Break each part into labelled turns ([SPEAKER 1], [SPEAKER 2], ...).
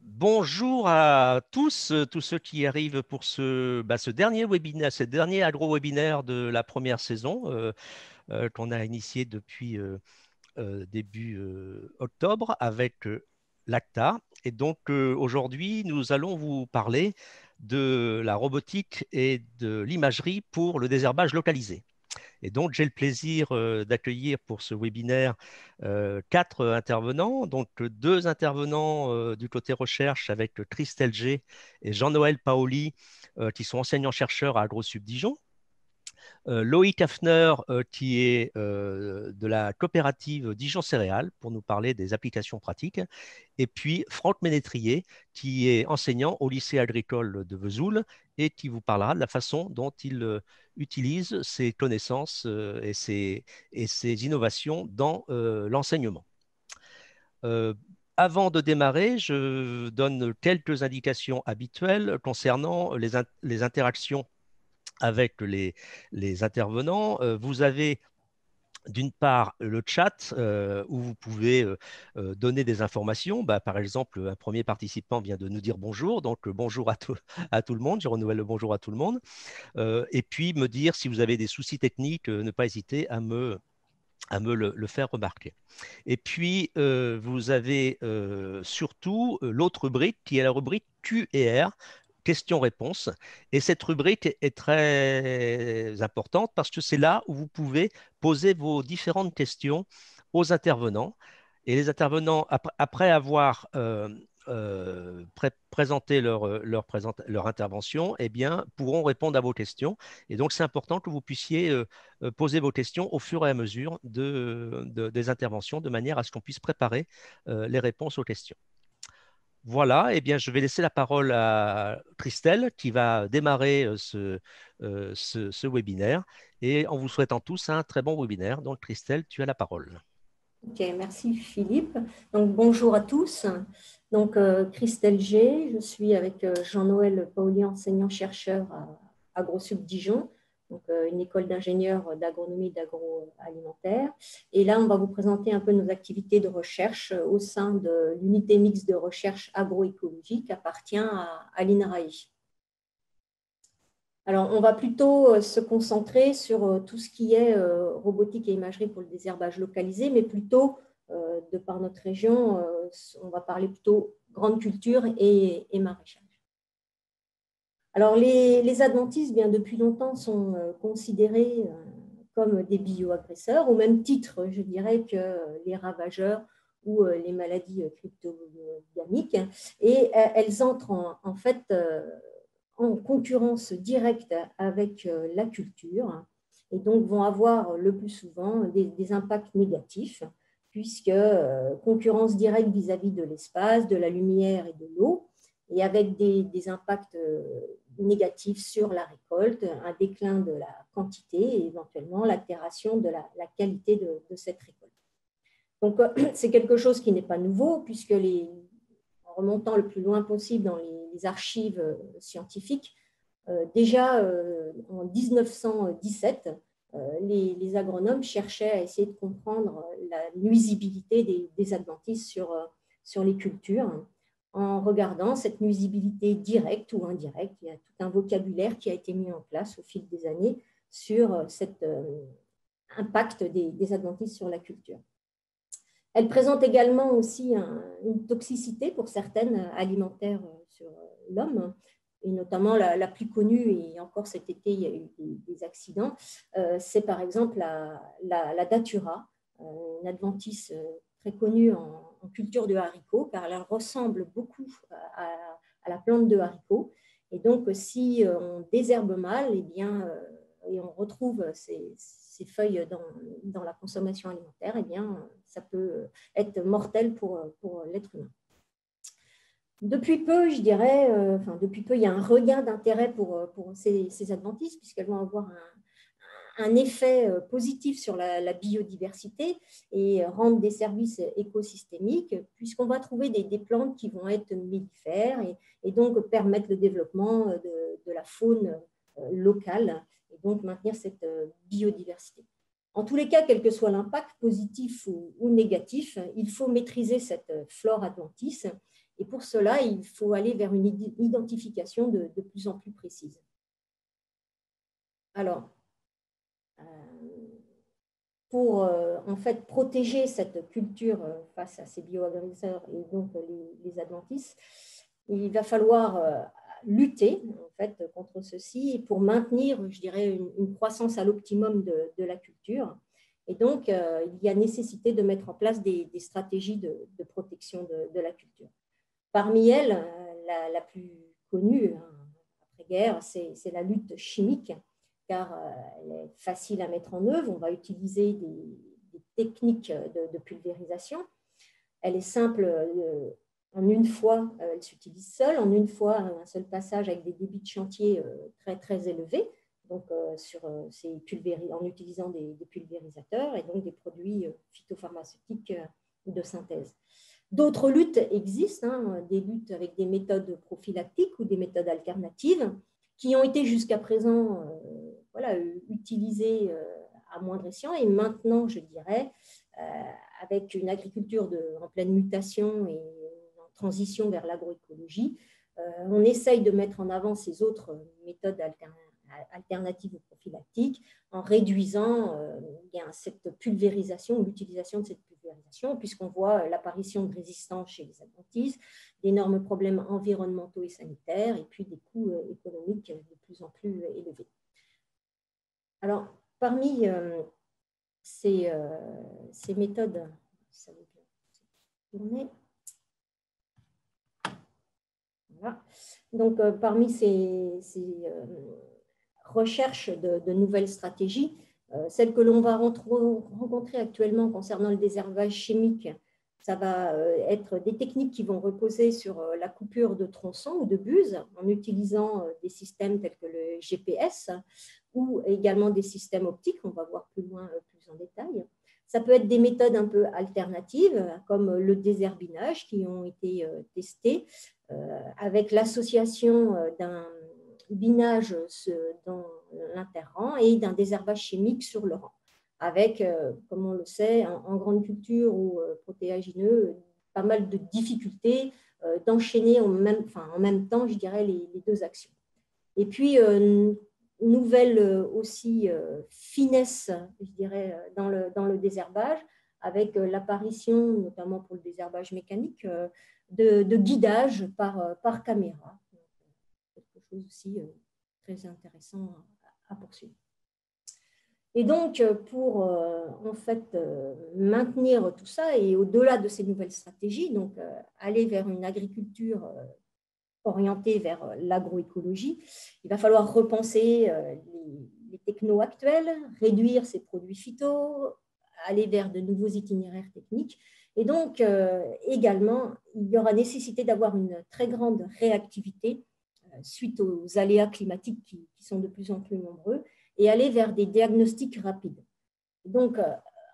[SPEAKER 1] Bonjour à tous, tous ceux qui arrivent pour ce dernier webinaire, ce dernier agro-webinaire de la première saison qu'on a initié depuis début octobre avec l'ACTA. Et donc aujourd'hui, nous allons vous parler de la robotique et de l'imagerie pour le désherbage localisé. Et donc, j'ai le plaisir d'accueillir pour ce webinaire quatre intervenants. Donc, deux intervenants du côté recherche avec Christelle G et Jean-Noël Paoli, qui sont enseignants-chercheurs à AgroSub Dijon. Loïc Hafner, qui est de la coopérative Dijon Céréales, pour nous parler des applications pratiques. Et puis Franck Ménétrier, qui est enseignant au lycée agricole de Vesoul et qui vous parlera de la façon dont il utilise ses connaissances et ses innovations dans l'enseignement. Avant de démarrer, je donne quelques indications habituelles concernant les interactions avec les intervenants. Vous avez d'une part le chat où vous pouvez donner des informations. Par exemple, un premier participant vient de nous dire bonjour, donc bonjour à tout le monde. Je renouvelle le bonjour à tout le monde. Et puis me dire si vous avez des soucis techniques, ne pas hésiter à me le faire remarquer. Et puis, vous avez surtout l'autre rubrique qui est la rubrique Q&R, questions-réponses. Et cette rubrique est très importante parce que c'est là où vous pouvez poser vos différentes questions aux intervenants. Et les intervenants, après avoir présenté leur intervention, eh bien, pourront répondre à vos questions. Et donc, c'est important que vous puissiez poser vos questions au fur et à mesure des interventions, de manière à ce qu'on puisse préparer les réponses aux questions. Voilà, eh bien, je vais laisser la parole à Christelle qui va démarrer ce webinaire et en vous souhaitant tous un très bon webinaire. Donc, Christelle, tu as la parole.
[SPEAKER 2] Ok, merci Philippe. Donc, bonjour à tous. Donc, Christelle G, je suis avec Jean-Noël Paoli, enseignant-chercheur à AgroSub Dijon, donc une école d'ingénieurs d'agronomie et d'agroalimentaire. Et là, on va vous présenter un peu nos activités de recherche au sein de l'unité mixte de recherche agroécologique qui appartient à l'INRAE. Alors, on va plutôt se concentrer sur tout ce qui est robotique et imagerie pour le désherbage localisé, mais plutôt, de par notre région, on va parler plutôt grande culture et maraîchage. Alors, les adventices, bien depuis longtemps, sont considérés comme des bioagresseurs, au même titre, je dirais, que les ravageurs ou les maladies cryptogamiques. Et elles entrent en fait en concurrence directe avec la culture et donc vont avoir le plus souvent des impacts négatifs puisque concurrence directe vis-à-vis de l'espace, de la lumière et de l'eau et avec des impacts négatifs sur la récolte, un déclin de la quantité et éventuellement l'altération de la qualité de cette récolte. Donc, c'est quelque chose qui n'est pas nouveau puisque en remontant le plus loin possible dans les archives scientifiques, déjà en 1917, les agronomes cherchaient à essayer de comprendre la nuisibilité des adventices sur les cultures en regardant cette nuisibilité directe ou indirecte. Il y a tout un vocabulaire qui a été mis en place au fil des années sur cet impact des adventices sur la culture. Elle présente également aussi une toxicité pour certaines alimentaires sur l'homme, et notamment la plus connue, et encore cet été, il y a eu des accidents, c'est par exemple la datura, une adventice très connue en culture de haricots, car elle ressemble beaucoup à la plante de haricots. Et donc, si on désherbe mal, eh bien, et on retrouve ces feuilles dans la consommation alimentaire, eh bien, ça peut être mortel pour l'être humain. Depuis peu, je dirais, depuis peu, il y a un regain d'intérêt pour ces adventices, puisqu'elles vont avoir un effet positif sur la biodiversité et rendre des services écosystémiques, puisqu'on va trouver des plantes qui vont être mellifères et donc permettre le développement de la faune locale et donc maintenir cette biodiversité. En tous les cas, quel que soit l'impact, positif ou négatif, il faut maîtriser cette flore adventice. Et pour cela, il faut aller vers une identification de plus en plus précise. Alors, pour en fait protéger cette culture face à ces bioagresseurs et donc les adventices, il va falloir lutter en fait contre ceci pour maintenir, je dirais, une croissance à l'optimum de la culture. Et donc, il y a nécessité de mettre en place des stratégies de protection de la culture. Parmi elles, la plus connue après-guerre, c'est la lutte chimique, car elle est facile à mettre en œuvre. On va utiliser des techniques de pulvérisation. Elle est simple en une fois, elle s'utilise seule, en une fois, un seul passage avec des débits de chantier très, très élevés, donc en utilisant des pulvérisateurs et donc des produits phytopharmaceutiques de synthèse. D'autres luttes existent, des luttes avec des méthodes prophylactiques ou des méthodes alternatives qui ont été jusqu'à présent utilisées à moindre escient et maintenant, je dirais, avec une agriculture en pleine mutation et en transition vers l'agroécologie, on essaye de mettre en avant ces autres méthodes alternatives ou prophylactiques en réduisant cette pulvérisation, l'utilisation de cette pulvérisation, puisqu'on voit l'apparition de résistance chez les adventices, d'énormes problèmes environnementaux et sanitaires, et puis des coûts économiques de plus en plus élevés. Alors, parmi ces méthodes, ça veut tourner. Voilà. Donc, parmi ces recherches de nouvelles stratégies, celles que l'on va rencontrer actuellement concernant le désherbage chimique, ça va être des techniques qui vont reposer sur la coupure de tronçons ou de buses en utilisant des systèmes tels que le GPS ou également des systèmes optiques, on va voir plus loin, plus en détail. Ça peut être des méthodes un peu alternatives, comme le désherbinage, qui ont été testées avec l'association d'un binage dans l'interrang et d'un désherbage chimique sur le rang, avec, comme on le sait, en grande culture ou protéagineux, pas mal de difficultés d'enchaîner en même temps, je dirais, les deux actions. Et puis, nouvelle aussi finesse, je dirais, dans le désherbage, avec l'apparition, notamment pour le désherbage mécanique, de guidage par caméra. Quelque chose aussi très intéressant à poursuivre. Et donc, pour en fait maintenir tout ça et au-delà de ces nouvelles stratégies, donc aller vers une agriculture orientée vers l'agroécologie, il va falloir repenser les technos actuels, réduire ces produits phyto, aller vers de nouveaux itinéraires techniques. Et donc, également, il y aura nécessité d'avoir une très grande réactivité suite aux aléas climatiques qui sont de plus en plus nombreux et aller vers des diagnostics rapides. Donc,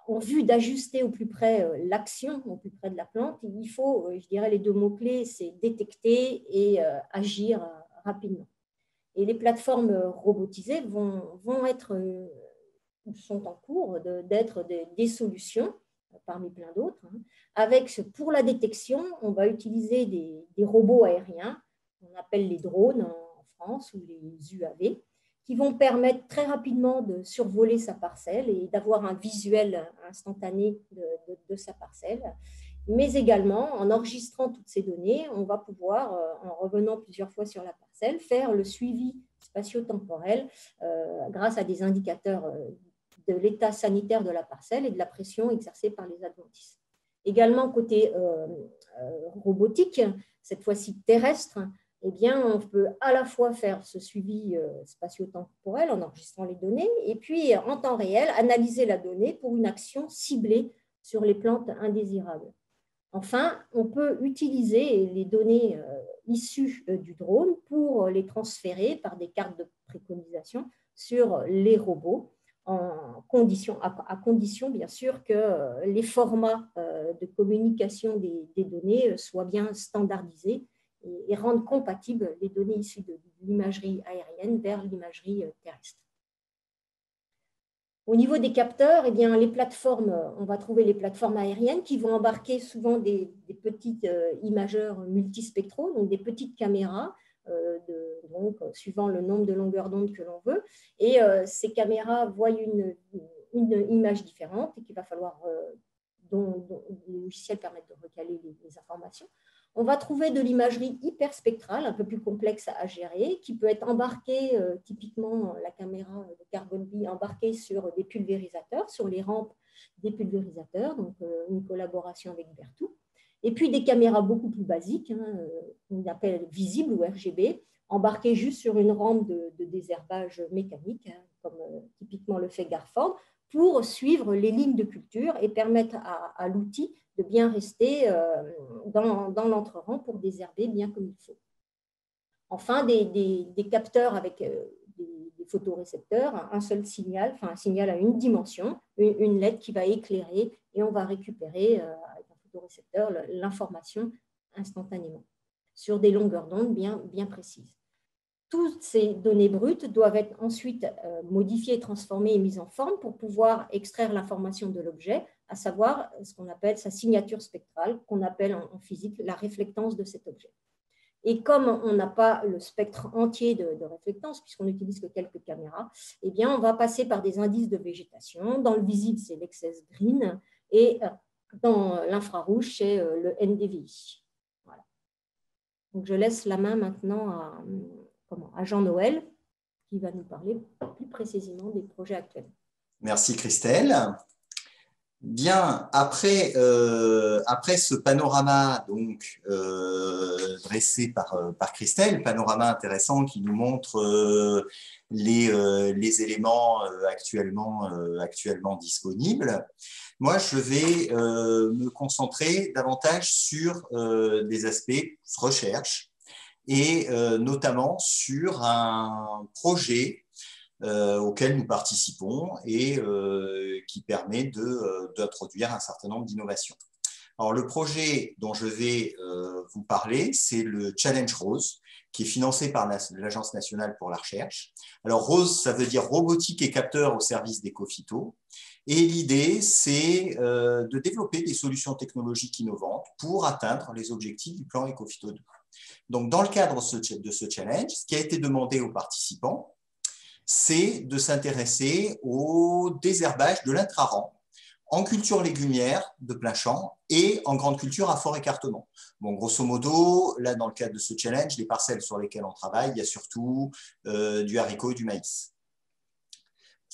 [SPEAKER 2] en vue d'ajuster au plus près l'action, au plus près de la plante, il faut, je dirais, les deux mots-clés, c'est détecter et agir rapidement. Et les plateformes robotisées sont en cours d'être des solutions, parmi plein d'autres. Avec, pour la détection, on va utiliser des robots aériens, qu'on appelle les drones en France, ou les UAV, qui vont permettre très rapidement de survoler sa parcelle et d'avoir un visuel instantané de sa parcelle. Mais également, en enregistrant toutes ces données, on va pouvoir, en revenant plusieurs fois sur la parcelle, faire le suivi spatio-temporel grâce à des indicateurs de l'état sanitaire de la parcelle et de la pression exercée par les adventices. Également, côté robotique, cette fois-ci terrestre, eh bien, on peut à la fois faire ce suivi spatio-temporel en enregistrant les données et puis, en temps réel, analyser la donnée pour une action ciblée sur les plantes indésirables. Enfin, on peut utiliser les données issues du drone pour les transférer par des cartes de préconisation sur les robots, à condition bien sûr que les formats de communication des données soient bien standardisés et rendent compatibles les données issues de l'imagerie aérienne vers l'imagerie terrestre. Au niveau des capteurs, eh bien, les plateformes, on va trouver les plateformes aériennes qui vont embarquer souvent des petits imageurs multispectraux, donc des petites caméras, donc, suivant le nombre de longueurs d'onde que l'on veut. Et ces caméras voient une image différente et qu'il va falloir, dont les logiciels permettent de recaler les informations. On va trouver de l'imagerie hyperspectrale, un peu plus complexe à gérer, qui peut être embarquée, typiquement la caméra de Carbon B, embarquée sur des pulvérisateurs, sur les rampes des pulvérisateurs, donc une collaboration avec Berthoud. Et puis des caméras beaucoup plus basiques, qu'on appelle visibles ou RGB, embarquées juste sur une rampe de désherbage mécanique, comme typiquement le fait Garford, pour suivre les lignes de culture et permettre à l'outil de bien rester dans l'entre-rang pour désherber bien comme il faut. Enfin, des capteurs avec des photorécepteurs, un seul signal, enfin un signal à une dimension, une LED qui va éclairer et on va récupérer avec un photorécepteur l'information instantanément sur des longueurs d'onde bien précises. Toutes ces données brutes doivent être ensuite modifiées, transformées et mises en forme pour pouvoir extraire l'information de l'objet, à savoir ce qu'on appelle sa signature spectrale, qu'on appelle en physique la réflectance de cet objet. Et comme on n'a pas le spectre entier de réflectance, puisqu'on n'utilise que quelques caméras, eh bien, on va passer par des indices de végétation. Dans le visible, c'est l'excess green, et dans l'infrarouge, c'est le NDVI. Voilà. Donc, je laisse la main maintenant à Jean-Noël, qui va nous parler plus précisément des projets actuels.
[SPEAKER 3] Merci Christelle. Bien, après ce panorama donc, dressé par Christelle, panorama intéressant qui nous montre les éléments actuellement disponibles, moi je vais me concentrer davantage sur des aspects recherche et notamment sur un projet auquel nous participons et qui permet d'introduire un certain nombre d'innovations. Alors, le projet dont je vais vous parler, c'est le Challenge Rose, qui est financé par l'Agence nationale pour la recherche. Alors, Rose, ça veut dire robotique et capteur au service d'Ecofito. Et l'idée, c'est de développer des solutions technologiques innovantes pour atteindre les objectifs du plan Ecofito 2. Donc, dans le cadre de ce challenge, ce qui a été demandé aux participants, c'est de s'intéresser au désherbage de l'intrarang en culture légumière de plein champ et en grande culture à fort écartement. Bon, grosso modo, là, dans le cadre de ce challenge, les parcelles sur lesquelles on travaille, il y a surtout du haricot et du maïs,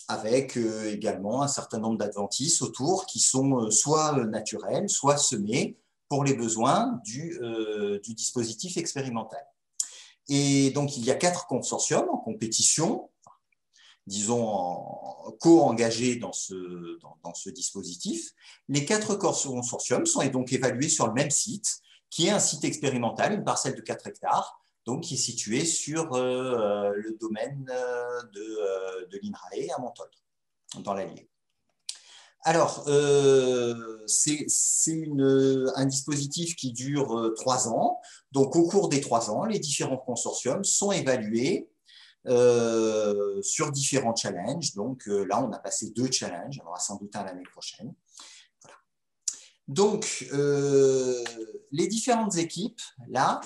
[SPEAKER 3] avec également un certain nombre d'adventices autour qui sont soit naturels, soit semés pour les besoins du dispositif expérimental. Et donc, il y a 4 consortiums en compétition, disons, co-engagés dans ce dispositif. Les 4 consortiums sont donc évalués sur le même site, qui est un site expérimental, une parcelle de 4 hectares, donc qui est situé sur le domaine de l'INRAE à Montaut, dans l'Allier. Alors, c'est un dispositif qui dure 3 ans. Donc, au cours des 3 ans, les différents consortiums sont évalués sur différents challenges. Donc là, on a passé 2 challenges. Il y en aura sans doute un l'année prochaine. Voilà. Donc, les différentes équipes, là,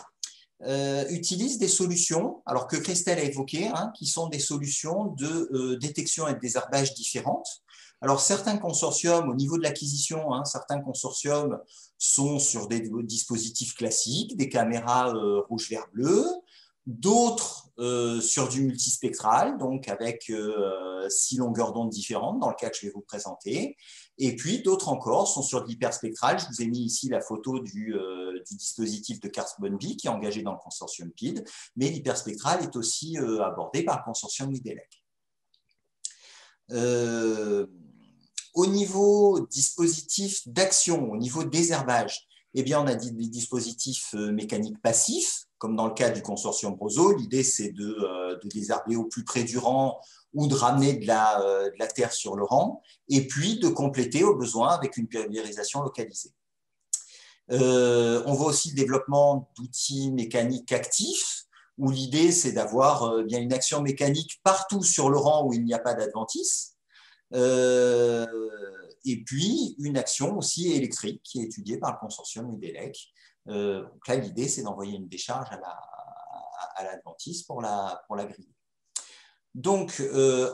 [SPEAKER 3] utilisent des solutions, alors que Christelle a évoqué, qui sont des solutions de détection et de désherbage différentes. Alors, certains consortiums, au niveau de l'acquisition, certains consortiums sont sur des dispositifs classiques, des caméras rouge, vert, bleu, d'autres sur du multispectral, donc avec 6 longueurs d'onde différentes, dans le cas que je vais vous présenter. Et puis, d'autres encore sont sur de l'hyperspectral. Je vous ai mis ici la photo du dispositif de Carbon B qui est engagé dans le consortium PID, mais l'hyperspectral est aussi abordé par le consortium WIDELEC. Au niveau dispositif d'action, au niveau désherbage, eh bien, on a des dispositifs mécaniques passifs, comme dans le cas du consortium Roseau. L'idée, c'est de désherber au plus près du rang ou de ramener de la terre sur le rang, et puis de compléter au besoin avec une pulvérisation localisée. On voit aussi le développement d'outils mécaniques actifs, où l'idée, c'est d'avoir bien une action mécanique partout sur le rang où il n'y a pas d'adventice. Et puis, une action aussi électrique qui est étudiée par le consortium EDELEC. Donc là, l'idée, c'est d'envoyer une décharge à l'adventice pour la griller. Donc,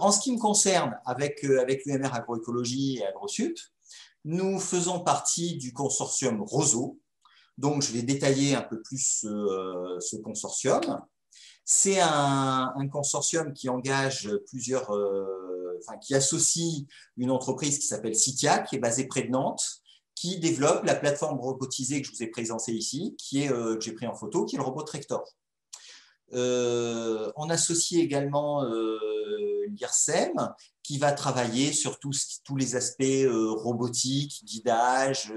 [SPEAKER 3] en ce qui me concerne, avec l'UMR Agroécologie et AgroSup, nous faisons partie du consortium Roseau. Donc, je vais détailler un peu plus ce consortium. C'est un consortium qui engage qui associe une entreprise qui s'appelle Citia, qui est basée près de Nantes, qui développe la plateforme robotisée que je vous ai présentée ici, que j'ai pris en photo, qui est le robot Tractor. On associe également l'IRSEM, qui va travailler sur tous les aspects robotiques, guidage,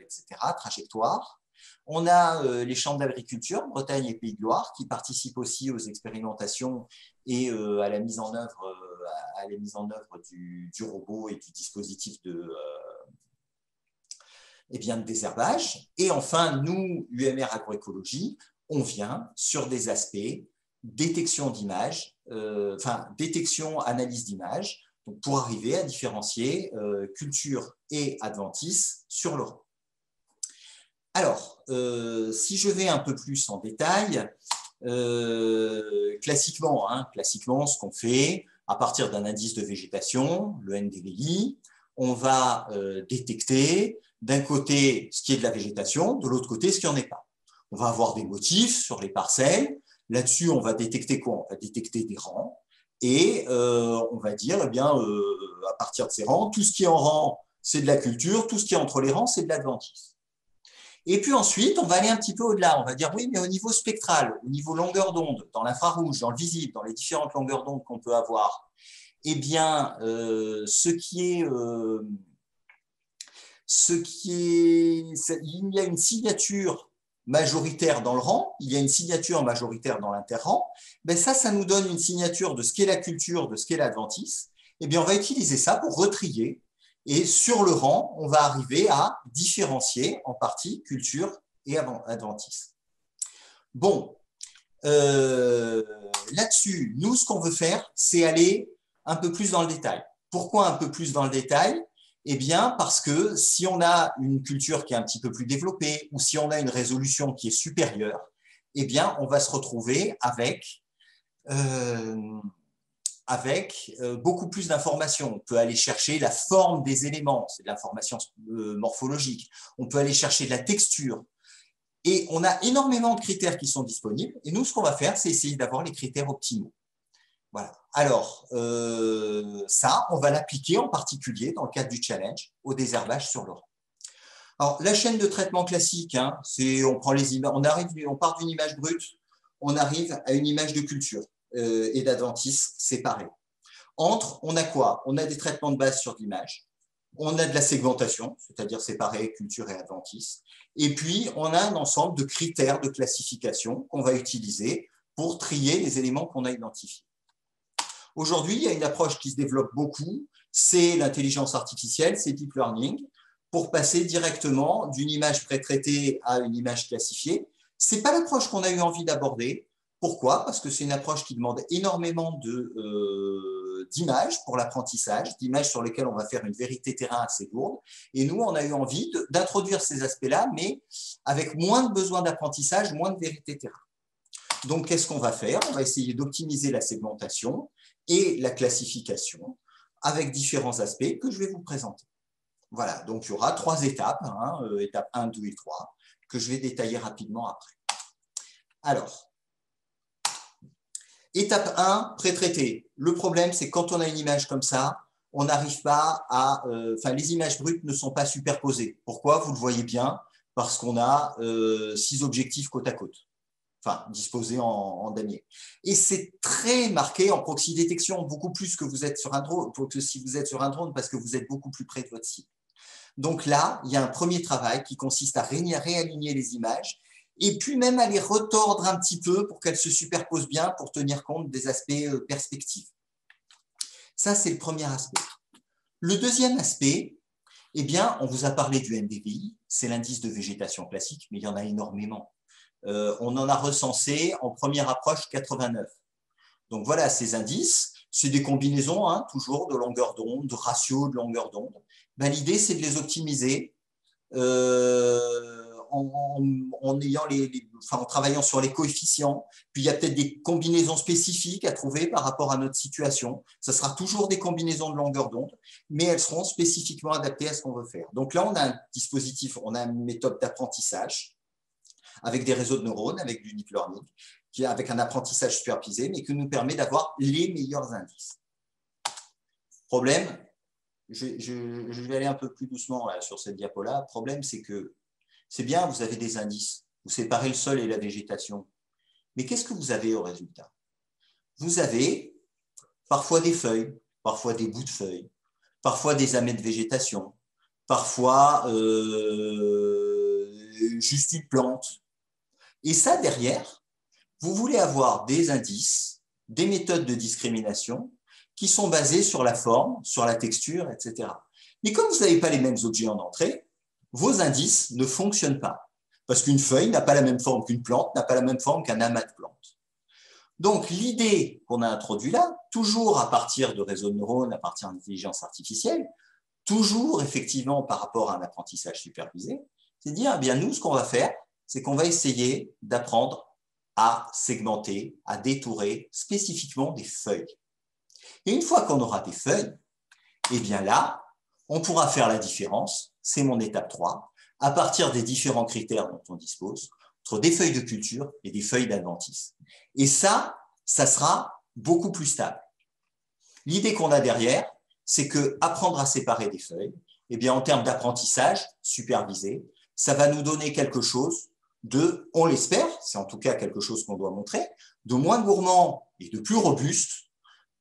[SPEAKER 3] etc., trajectoire. On a les chambres d'agriculture, Bretagne et Pays de Loire, qui participent aussi aux expérimentations et à la mise en œuvre, du robot et du dispositif de désherbage. Et enfin, nous, UMR Agroécologie, on vient sur des aspects détection d'images, détection, analyse d'images, pour arriver à différencier culture et adventice sur le rang. Alors, si je vais un peu plus en détail, classiquement, ce qu'on fait, à partir d'un indice de végétation, le NDVI, on va détecter d'un côté ce qui est de la végétation, de l'autre côté ce qui n'en est pas. On va avoir des motifs sur les parcelles. Là-dessus, on va détecter quoi? On va détecter des rangs. Et on va dire, à partir de ces rangs, tout ce qui est en rang, c'est de la culture, tout ce qui est entre les rangs, c'est de l'adventice. Et puis ensuite, on va aller un petit peu au-delà. On va dire, oui, mais au niveau spectral, au niveau longueur d'onde, dans l'infrarouge, dans le visible, dans les différentes longueurs d'onde qu'on peut avoir, eh bien, il y a une signature majoritaire dans le rang, il y a une signature majoritaire dans l'interrang, ben ça nous donne une signature de ce qu'est la culture, de ce qu'est l'adventice. Eh bien, on va utiliser ça pour retrier. Et sur le rang, on va arriver à différencier en partie culture et adventice. Bon, là-dessus, nous, ce qu'on veut faire, c'est aller un peu plus dans le détail. Pourquoi un peu plus dans le détail? Eh bien, parce que si on a une culture qui est un petit peu plus développée ou si on a une résolution qui est supérieure, eh bien, on va se retrouver avec beaucoup plus d'informations. On peut aller chercher la forme des éléments, c'est de l'information morphologique. On peut aller chercher de la texture. Et on a énormément de critères qui sont disponibles. Et nous, ce qu'on va faire, c'est essayer d'avoir les critères optimaux. Voilà. Alors, ça, on va l'appliquer en particulier dans le cadre du challenge au désherbage sur le rang. Alors, la chaîne de traitement classique, c'est on prend les images, on part d'une image brute, on arrive à une image de culture et d'adventice séparée. On a quoi? On a des traitements de base sur l'image, on a de la segmentation, c'est-à-dire séparer culture et adventice, et puis on a un ensemble de critères de classification qu'on va utiliser pour trier les éléments qu'on a identifiés. Aujourd'hui, il y a une approche qui se développe beaucoup, c'est l'intelligence artificielle, c'est deep learning, pour passer directement d'une image pré-traitée à une image classifiée. Ce n'est pas l'approche qu'on a eu envie d'aborder. Pourquoi? Parce que c'est une approche qui demande énormément d'images pour l'apprentissage, d'images sur lesquelles on va faire une vérité terrain assez lourde. Et nous, on a eu envie d'introduire ces aspects-là, mais avec moins de besoin d'apprentissage, moins de vérité terrain. Donc, qu'est-ce qu'on va faire? On va essayer d'optimiser la segmentation et la classification avec différents aspects que je vais vous présenter. Voilà, donc il y aura 3 étapes, étapes 1, 2 et 3, que je vais détailler rapidement après. Alors, étape 1, pré-traité. Le problème, c'est que quand on a une image comme ça, on n'arrive pas à... les images brutes ne sont pas superposées. Pourquoi? Vous le voyez bien, parce qu'on a 6 objectifs côte à côte. Enfin, disposés en damier. Et c'est très marqué en proxy détection, beaucoup plus que vous êtes sur un drone, que si vous êtes sur un drone, parce que vous êtes beaucoup plus près de votre cible. Donc là, il y a un premier travail qui consiste à réaligner les images et puis même à les retordre un petit peu pour qu'elles se superposent bien pour tenir compte des aspects perspectives. Ça, c'est le premier aspect. Le deuxième aspect, eh bien, on vous a parlé du NDVI, c'est l'indice de végétation classique, mais il y en a énormément. On en a recensé en première approche 89. Donc voilà ces indices. c'est des combinaisons, hein, toujours de longueur d'onde, de ratio de longueur d'onde. Ben, l'idée, c'est de les optimiser en ayant en travaillant sur les coefficients. Puis il y a peut-être des combinaisons spécifiques à trouver par rapport à notre situation. Ça sera toujours des combinaisons de longueur d'onde, mais elles seront spécifiquement adaptées à ce qu'on veut faire. Donc là, on a un dispositif, on a une méthode d'apprentissage avec des réseaux de neurones, avec du deep learning, avec un apprentissage supervisé, mais qui nous permet d'avoir les meilleurs indices. Problème, je vais aller un peu plus doucement là, sur cette diapo-là. Le problème, c'est que c'est bien, vous avez des indices, vous séparez le sol et la végétation. Mais qu'est-ce que vous avez au résultat? Vous avez parfois des feuilles, parfois des bouts de feuilles, parfois des amets de végétation, parfois juste une plante. Et ça, derrière, vous voulez avoir des indices, des méthodes de discrimination qui sont basées sur la forme, sur la texture, etc. Mais comme vous n'avez pas les mêmes objets en entrée, vos indices ne fonctionnent pas. Parce qu'une feuille n'a pas la même forme qu'une plante, n'a pas la même forme qu'un amas de plantes. Donc, l'idée qu'on a introduite là, toujours à partir de réseaux de neurones, à partir d'intelligence artificielle, toujours effectivement par rapport à un apprentissage supervisé, c'est de dire, eh bien, nous, ce qu'on va faire, c'est qu'on va essayer d'apprendre à segmenter, à détourer spécifiquement des feuilles. Et une fois qu'on aura des feuilles, eh bien là, on pourra faire la différence, c'est mon étape 3, à partir des différents critères dont on dispose, entre des feuilles de culture et des feuilles d'adventice. Et ça sera beaucoup plus stable. L'idée qu'on a derrière, c'est que apprendre à séparer des feuilles, eh bien, en termes d'apprentissage supervisé, ça va nous donner quelque chose de, on l'espère, c'est en tout cas quelque chose qu'on doit montrer, de moins gourmand et de plus robuste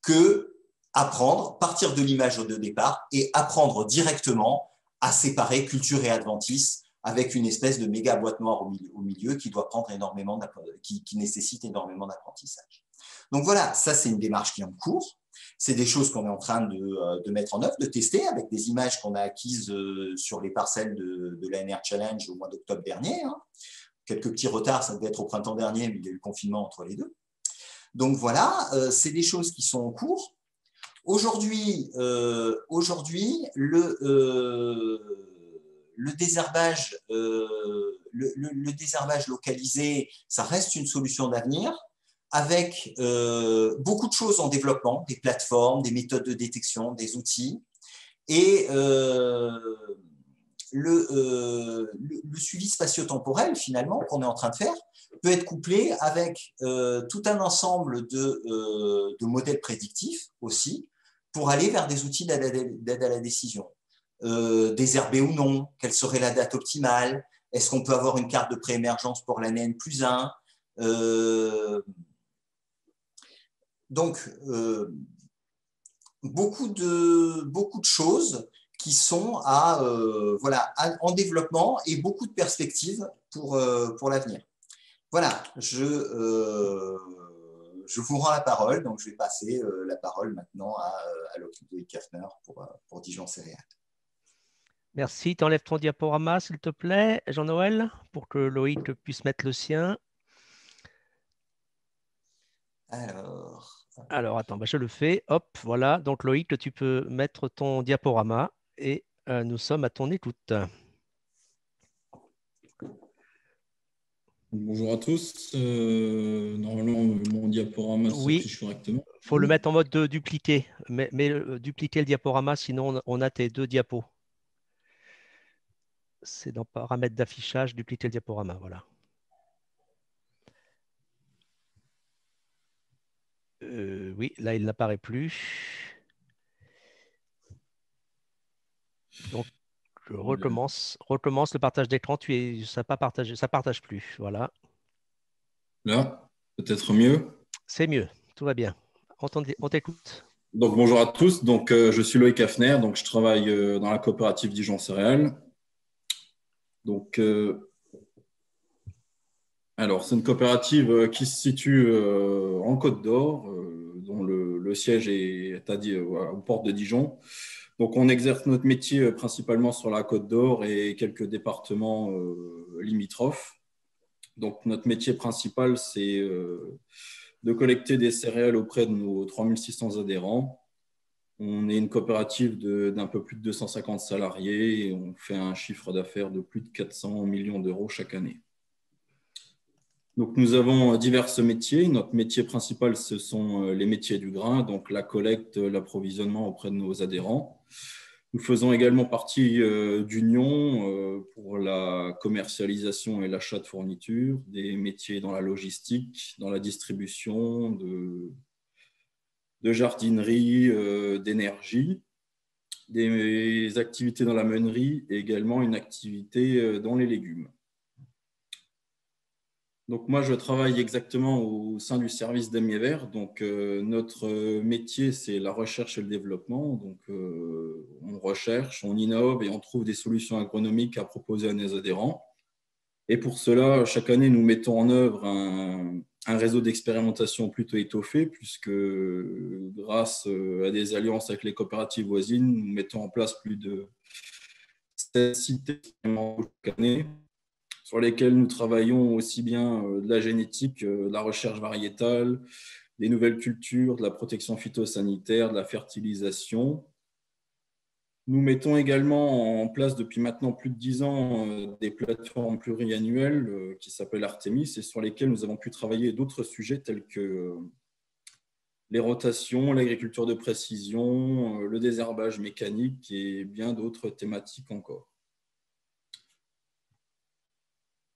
[SPEAKER 3] que apprendre, partir de l'image de départ et apprendre directement à séparer culture et adventice avec une espèce de méga boîte noire au milieu qui doit prendre énormément, qui nécessite énormément d'apprentissage. Donc voilà, ça c'est une démarche qui est en cours. C'est des choses qu'on est en train de mettre en œuvre, de tester avec des images qu'on a acquises sur les parcelles de l'ANR Challenge au mois d'octobre dernier. Hein. Quelques petits retards, ça devait être au printemps dernier, mais il y a eu le confinement entre les deux. Donc voilà, c'est des choses qui sont en cours. Aujourd'hui, le désherbage, le désherbage localisé, ça reste une solution d'avenir avec beaucoup de choses en développement, des plateformes, des méthodes de détection, des outils. Et le suivi spatio-temporel, finalement, qu'on est en train de faire, peut être couplé avec tout un ensemble de modèles prédictifs aussi, pour aller vers des outils d'aide à la décision. Désherber ou non, quelle serait la date optimale, est-ce qu'on peut avoir une carte de préémergence pour l'année N+1 donc, beaucoup de choses qui sont voilà, en développement et beaucoup de perspectives pour l'avenir. Voilà, je vous rends la parole, donc je vais passer la parole maintenant à Loïc Kaffner pour Dijon Céréales.
[SPEAKER 1] Merci, tu enlèves ton diaporama s'il te plaît, Jean-Noël, pour que Loïc puisse mettre le sien. Alors attends, je le fais, hop, voilà, donc Loïc, tu peux mettre ton diaporama et nous sommes à ton écoute.
[SPEAKER 4] Bonjour à tous. Normalement, mon diaporama s'affiche correctement.
[SPEAKER 1] Il faut le mettre en mode de dupliquer, mais dupliquer le diaporama, sinon on a tes deux diapos. C'est dans paramètres d'affichage, dupliquer le diaporama, voilà. Oui, là, il n'apparaît plus. Donc, je recommence le partage d'écran. Ça partage plus. Voilà.
[SPEAKER 4] Là, peut-être mieux.
[SPEAKER 1] C'est mieux. Tout va bien. On t'écoute.
[SPEAKER 4] Donc, bonjour à tous. Donc, je suis Loïc Kaffner. Donc, je travaille dans la coopérative Dijon Céréales. Donc, alors, c'est une coopérative qui se situe en Côte d'Or, dont le siège est aux portes de Dijon. Donc, on exerce notre métier principalement sur la Côte d'Or et quelques départements limitrophes. Donc, notre métier principal, c'est de collecter des céréales auprès de nos 3600 adhérents. On est une coopérative d'un peu plus de 250 salariés et on fait un chiffre d'affaires de plus de 400 millions d'euros chaque année. Donc, nous avons divers métiers. Notre métier principal, ce sont les métiers du grain, donc la collecte, l'approvisionnement auprès de nos adhérents. Nous faisons également partie d'unions pour la commercialisation et l'achat de fournitures, des métiers dans la logistique, dans la distribution, de jardinerie, d'énergie, des activités dans la meunerie et également une activité dans les légumes. Donc moi, je travaille exactement au sein du service damier vert. Donc notre métier, c'est la recherche et le développement. Donc on recherche, on innove et on trouve des solutions agronomiques à proposer à nos adhérents. Et pour cela, chaque année, nous mettons en œuvre un réseau d'expérimentation plutôt étoffé, puisque grâce à des alliances avec les coopératives voisines, nous mettons en place plus de 7 sites chaque année, sur lesquels nous travaillons aussi bien de la génétique, de la recherche variétale, des nouvelles cultures, de la protection phytosanitaire, de la fertilisation. Nous mettons également en place depuis maintenant plus de 10 ans des plateformes pluriannuelles qui s'appellent Artemis et sur lesquelles nous avons pu travailler d'autres sujets tels que les rotations, l'agriculture de précision, le désherbage mécanique et bien d'autres thématiques encore.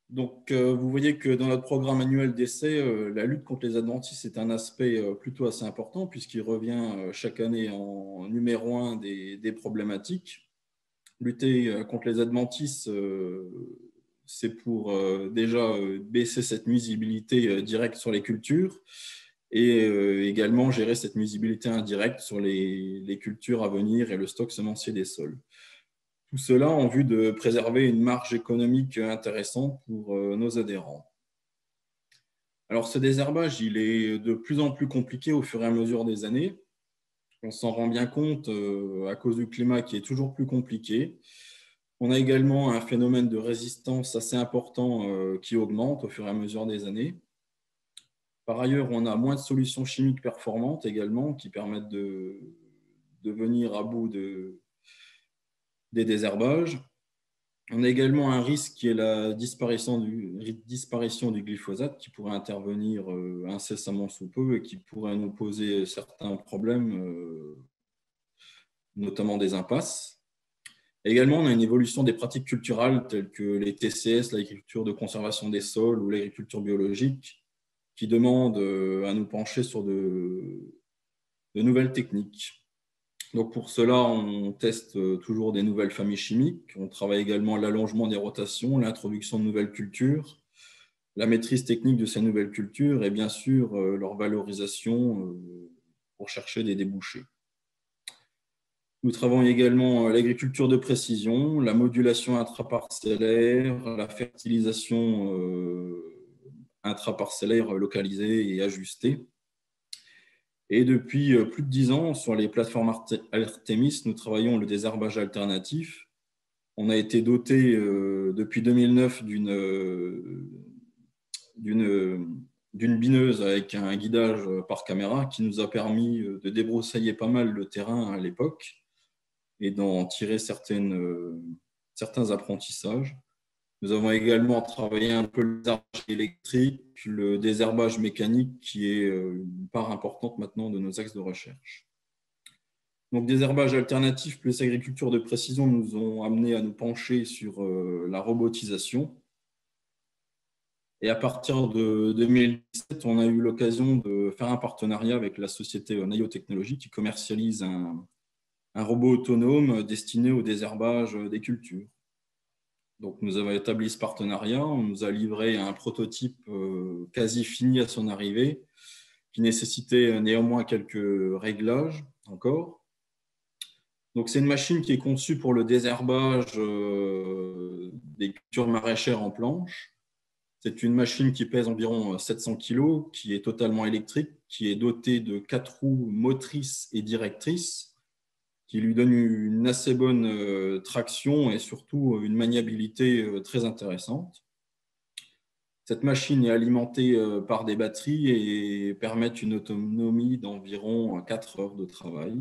[SPEAKER 4] Donc, vous voyez que dans notre programme annuel d'essai, la lutte contre les adventices est un aspect plutôt assez important puisqu'il revient chaque année en numéro 1 des problématiques. Lutter contre les adventices, c'est pour déjà baisser cette nuisibilité directe sur les cultures et également gérer cette nuisibilité indirecte sur les cultures à venir et le stock semencier des sols. Tout cela en vue de préserver une marge économique intéressante pour nos adhérents. Alors, ce désherbage, il est de plus en plus compliqué au fur et à mesure des années. On s'en rend bien compte à cause du climat qui est toujours plus compliqué. On a également un phénomène de résistance assez important qui augmente au fur et à mesure des années. Par ailleurs, on a moins de solutions chimiques performantes également qui permettent de venir à bout des désherbages. On a également un risque qui est la disparition du glyphosate qui pourrait intervenir incessamment sous peu et qui pourrait nous poser certains problèmes, notamment des impasses. Également, on a une évolution des pratiques culturales telles que les TCS, l'agriculture de conservation des sols ou l'agriculture biologique, qui demandent à nous pencher sur de nouvelles techniques. Donc pour cela, on teste toujours des nouvelles familles chimiques. On travaille également l'allongement des rotations, l'introduction de nouvelles cultures, la maîtrise technique de ces nouvelles cultures et bien sûr leur valorisation pour chercher des débouchés. Nous travaillons également l'agriculture de précision, la modulation intraparcellaire, la fertilisation intraparcellaire localisée et ajustée. Et depuis plus de 10 ans, sur les plateformes Artemis, nous travaillons le désherbage alternatif. On a été doté depuis 2009 d'une bineuse avec un guidage par caméra qui nous a permis de débroussailler pas mal le terrain à l'époque et d'en tirer certains apprentissages. Nous avons également travaillé un peu le désherbage électrique, le désherbage mécanique, qui est une part importante maintenant de nos axes de recherche. Donc, désherbage alternatif plus agriculture de précision nous ont amené à nous pencher sur la robotisation. Et à partir de 2017, on a eu l'occasion de faire un partenariat avec la société Nayo Technologies qui commercialise un robot autonome destiné au désherbage des cultures. Donc, nous avons établi ce partenariat. On nous a livré un prototype quasi fini à son arrivée, qui nécessitait néanmoins quelques réglages encore. Donc, c'est une machine qui est conçue pour le désherbage des cultures maraîchères en planche. C'est une machine qui pèse environ 700 kg, qui est totalement électrique, qui est dotée de 4 roues motrices et directrices, qui lui donne une assez bonne traction et surtout une maniabilité très intéressante. Cette machine est alimentée par des batteries et permet une autonomie d'environ 4 heures de travail.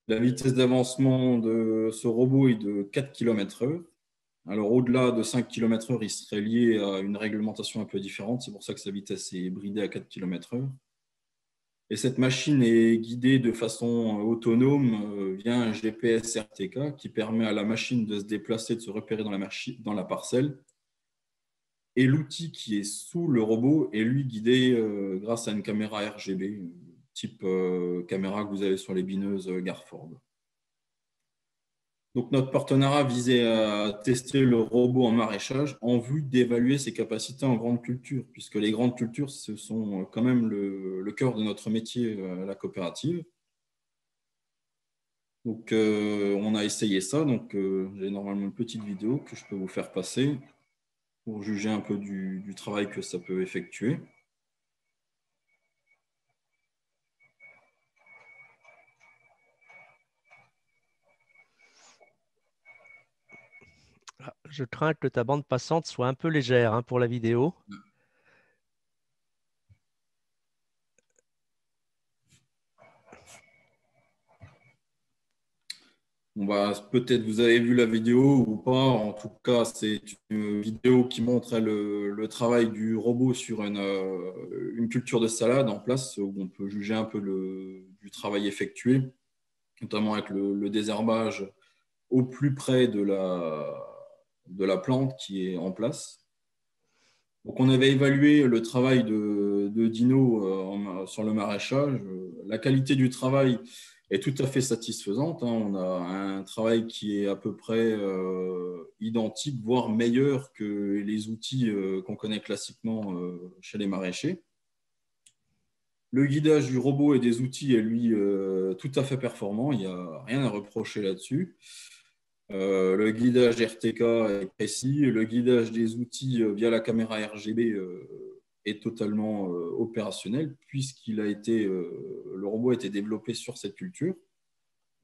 [SPEAKER 4] La vitesse d'avancement de ce robot est de 4 km/h. Alors, au-delà de 5 km/h, il serait lié à une réglementation un peu différente. C'est pour ça que sa vitesse est bridée à 4 km/h. Et cette machine est guidée de façon autonome via un GPS RTK qui permet à la machine de se déplacer, de se repérer dans la parcelle. Et l'outil qui est sous le robot est lui guidé grâce à une caméra RGB, type caméra que vous avez sur les bineuses Garford. Donc, notre partenariat visait à tester le robot en maraîchage en vue d'évaluer ses capacités en grande culture, puisque les grandes cultures, ce sont quand même le cœur de notre métier à la coopérative. Donc, on a essayé ça. Donc, j'ai normalement une petite vidéo que je peux vous faire passer pour juger un peu du travail que ça peut effectuer.
[SPEAKER 1] Je crains que ta bande passante soit un peu légère hein, pour la vidéo.
[SPEAKER 4] Bon, bah, peut-être vous avez vu la vidéo ou pas. En tout cas, c'est une vidéo qui montre le travail du robot sur une culture de salade en place où on peut juger un peu du travail effectué, notamment avec le désherbage au plus près de la plante qui est en place. Donc, on avait évalué le travail de Dino sur le maraîchage. La qualité du travail est tout à fait satisfaisante. On a un travail qui est à peu près identique, voire meilleur que les outils qu'on connaît classiquement chez les maraîchers. Le guidage du robot et des outils est, lui, tout à fait performant. Il n'y a rien à reprocher là-dessus. Le guidage RTK est précis. Le guidage des outils via la caméra RGB est totalement opérationnel puisqu'il a été, le robot a été développé sur cette culture.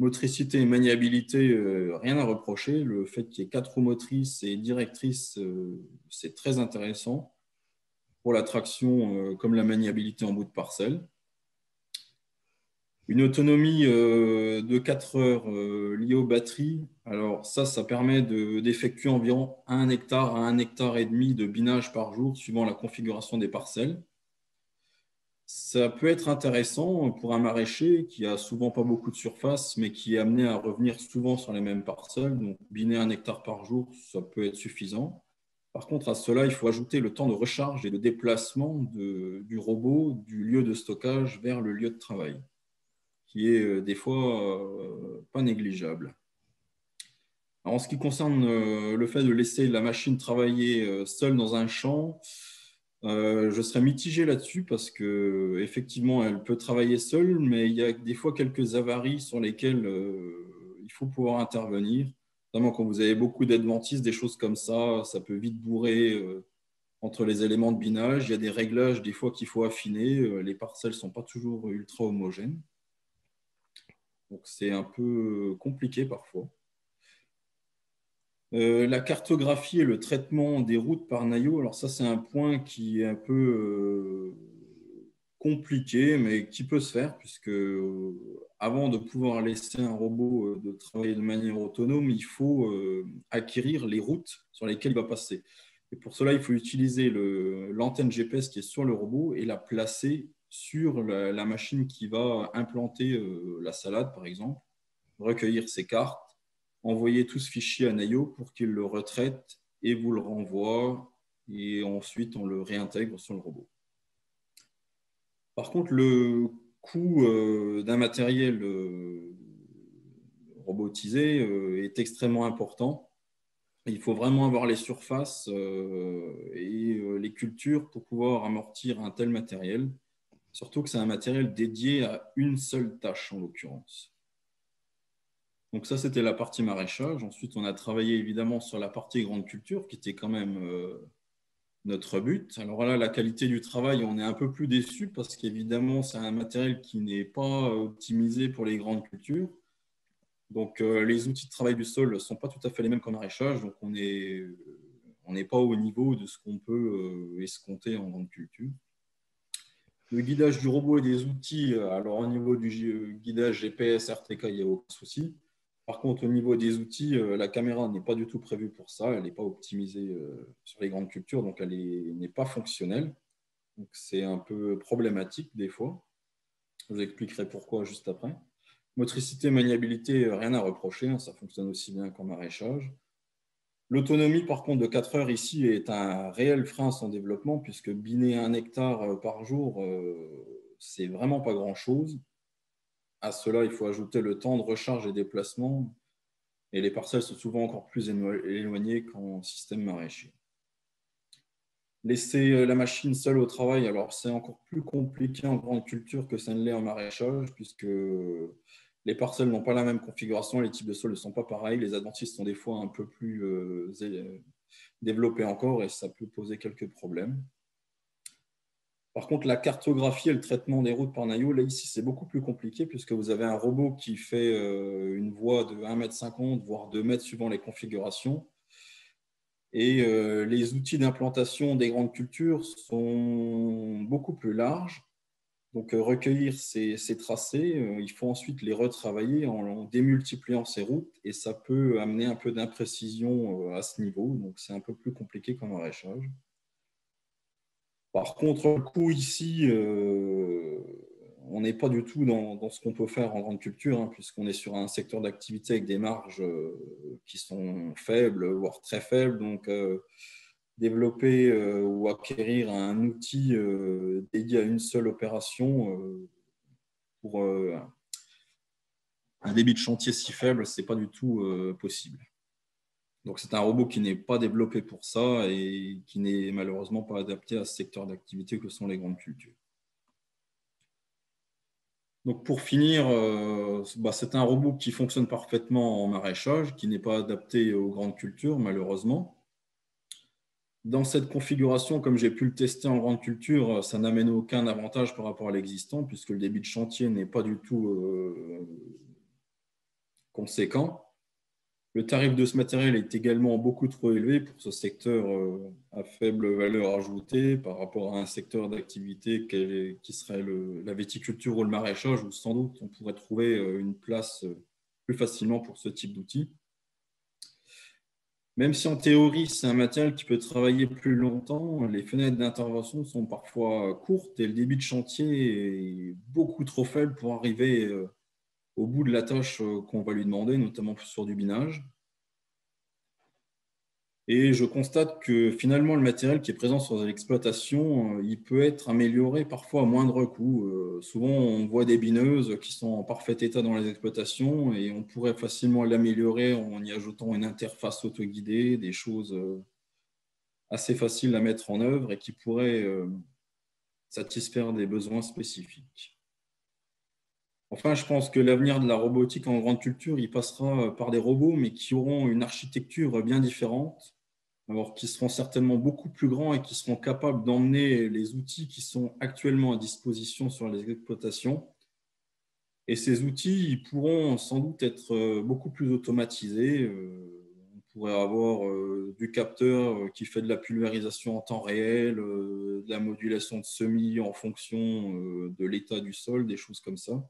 [SPEAKER 4] Motricité et maniabilité, rien à reprocher. Le fait qu'il y ait 4 roues motrices et directrices, c'est très intéressant pour la traction comme la maniabilité en bout de parcelle. Une autonomie de 4 heures liée aux batteries. Alors ça permet d'effectuer environ 1 hectare à 1,5 hectare de binage par jour, suivant la configuration des parcelles. Ça peut être intéressant pour un maraîcher qui a souvent pas beaucoup de surface, mais qui est amené à revenir souvent sur les mêmes parcelles. Donc, biner 1 hectare par jour, ça peut être suffisant. Par contre, à cela, il faut ajouter le temps de recharge et de déplacement du robot du lieu de stockage vers le lieu de travail, qui est des fois pas négligeable. Alors, en ce qui concerne le fait de laisser la machine travailler seule dans un champ, je serais mitigé là-dessus parce que effectivement, elle peut travailler seule, mais il y a des fois quelques avaries sur lesquelles il faut pouvoir intervenir. Notamment quand vous avez beaucoup d'adventices, des choses comme ça peut vite bourrer entre les éléments de binage. Il y a des réglages des fois qu'il faut affiner. Les parcelles ne sont pas toujours ultra homogènes. Donc, c'est un peu compliqué parfois. La cartographie et le traitement des routes par Naïo, alors ça, c'est un point qui est un peu compliqué, mais qui peut se faire, puisque avant de pouvoir laisser un robot de travailler de manière autonome, il faut acquérir les routes sur lesquelles il va passer. Et pour cela, il faut utiliser l'antenne GPS qui est sur le robot et la placer sur la machine qui va implanter la salade, par exemple, recueillir ses cartes, envoyer tout ce fichier à Naïo pour qu'il le retraite et vous le renvoie, et ensuite on le réintègre sur le robot. Par contre, le coût d'un matériel robotisé est extrêmement important. Il faut vraiment avoir les surfaces et les cultures pour pouvoir amortir un tel matériel, surtout que c'est un matériel dédié à une seule tâche en l'occurrence. Donc ça, c'était la partie maraîchage. Ensuite, on a travaillé évidemment sur la partie grande culture, qui était quand même notre but. Alors là, la qualité du travail, on est un peu plus déçu parce qu'évidemment, c'est un matériel qui n'est pas optimisé pour les grandes cultures. Donc, les outils de travail du sol ne sont pas tout à fait les mêmes qu'en maraîchage. Donc, on est on n'est pas au niveau de ce qu'on peut escompter en grande culture. Le guidage du robot et des outils, alors au niveau du guidage GPS, RTK, il n'y a aucun souci. Par contre, au niveau des outils, la caméra n'est pas du tout prévue pour ça. Elle n'est pas optimisée sur les grandes cultures, donc elle n'est pas fonctionnelle. Donc c'est un peu problématique des fois. Je vous expliquerai pourquoi juste après. Motricité, maniabilité, rien à reprocher. Hein, ça fonctionne aussi bien qu'en maraîchage. L'autonomie, par contre, de 4 heures ici est un réel frein à son développement, puisque biner 1 hectare par jour, c'est vraiment pas grand-chose. À cela, il faut ajouter le temps de recharge et déplacement, et les parcelles sont souvent encore plus éloignées qu'en système maraîcher. Laisser la machine seule au travail, alors c'est encore plus compliqué en grande culture que ça ne l'est en maraîchage, puisque les parcelles n'ont pas la même configuration, les types de sols ne sont pas pareils, les adventices sont des fois un peu plus développés encore et ça peut poser quelques problèmes. Par contre, la cartographie et le traitement des routes par Naïo, là ici c'est beaucoup plus compliqué puisque vous avez un robot qui fait une voie de 1,50 m, voire 2 mètres suivant les configurations. Et les outils d'implantation des grandes cultures sont beaucoup plus larges. Donc, recueillir ces tracés, il faut ensuite les retravailler en démultipliant ces routes et ça peut amener un peu d'imprécision à ce niveau. Donc, c'est un peu plus compliqué qu'en maraîchage. Par contre, le coût ici, on n'est pas du tout dans ce qu'on peut faire en grande culture, hein, puisqu'on est sur un secteur d'activité avec des marges qui sont faibles, voire très faibles. Donc, développer ou acquérir un outil dédié à une seule opération pour un débit de chantier si faible, ce n'est pas du tout possible. Donc, c'est un robot qui n'est pas développé pour ça et qui n'est malheureusement pas adapté à ce secteur d'activité que sont les grandes cultures. Donc, pour finir, c'est un robot qui fonctionne parfaitement en maraîchage, qui n'est pas adapté aux grandes cultures, malheureusement. Dans cette configuration, comme j'ai pu le tester en grande culture, ça n'amène aucun avantage par rapport à l'existant, puisque le débit de chantier n'est pas du tout conséquent. Le tarif de ce matériel est également beaucoup trop élevé pour ce secteur à faible valeur ajoutée par rapport à un secteur d'activité qui serait la viticulture ou le maraîchage, où sans doute on pourrait trouver une place plus facilement pour ce type d'outils. Même si en théorie, c'est un matériel qui peut travailler plus longtemps, les fenêtres d'intervention sont parfois courtes et le débit de chantier est beaucoup trop faible pour arriver au bout de la tâche qu'on va lui demander, notamment sur du binage. Et je constate que finalement, le matériel qui est présent sur l'exploitation, il peut être amélioré parfois à moindre coût. Souvent, on voit des bineuses qui sont en parfait état dans les exploitations et on pourrait facilement l'améliorer en y ajoutant une interface autoguidée, des choses assez faciles à mettre en œuvre et qui pourraient satisfaire des besoins spécifiques. Enfin, je pense que l'avenir de la robotique en grande culture, il passera par des robots, mais qui auront une architecture bien différente, alors qui seront certainement beaucoup plus grands et qui seront capables d'emmener les outils qui sont actuellement à disposition sur les exploitations. Et ces outils, ils pourront sans doute être beaucoup plus automatisés. On pourrait avoir du capteur qui fait de la pulvérisation en temps réel, de la modulation de semis en fonction de l'état du sol, des choses comme ça.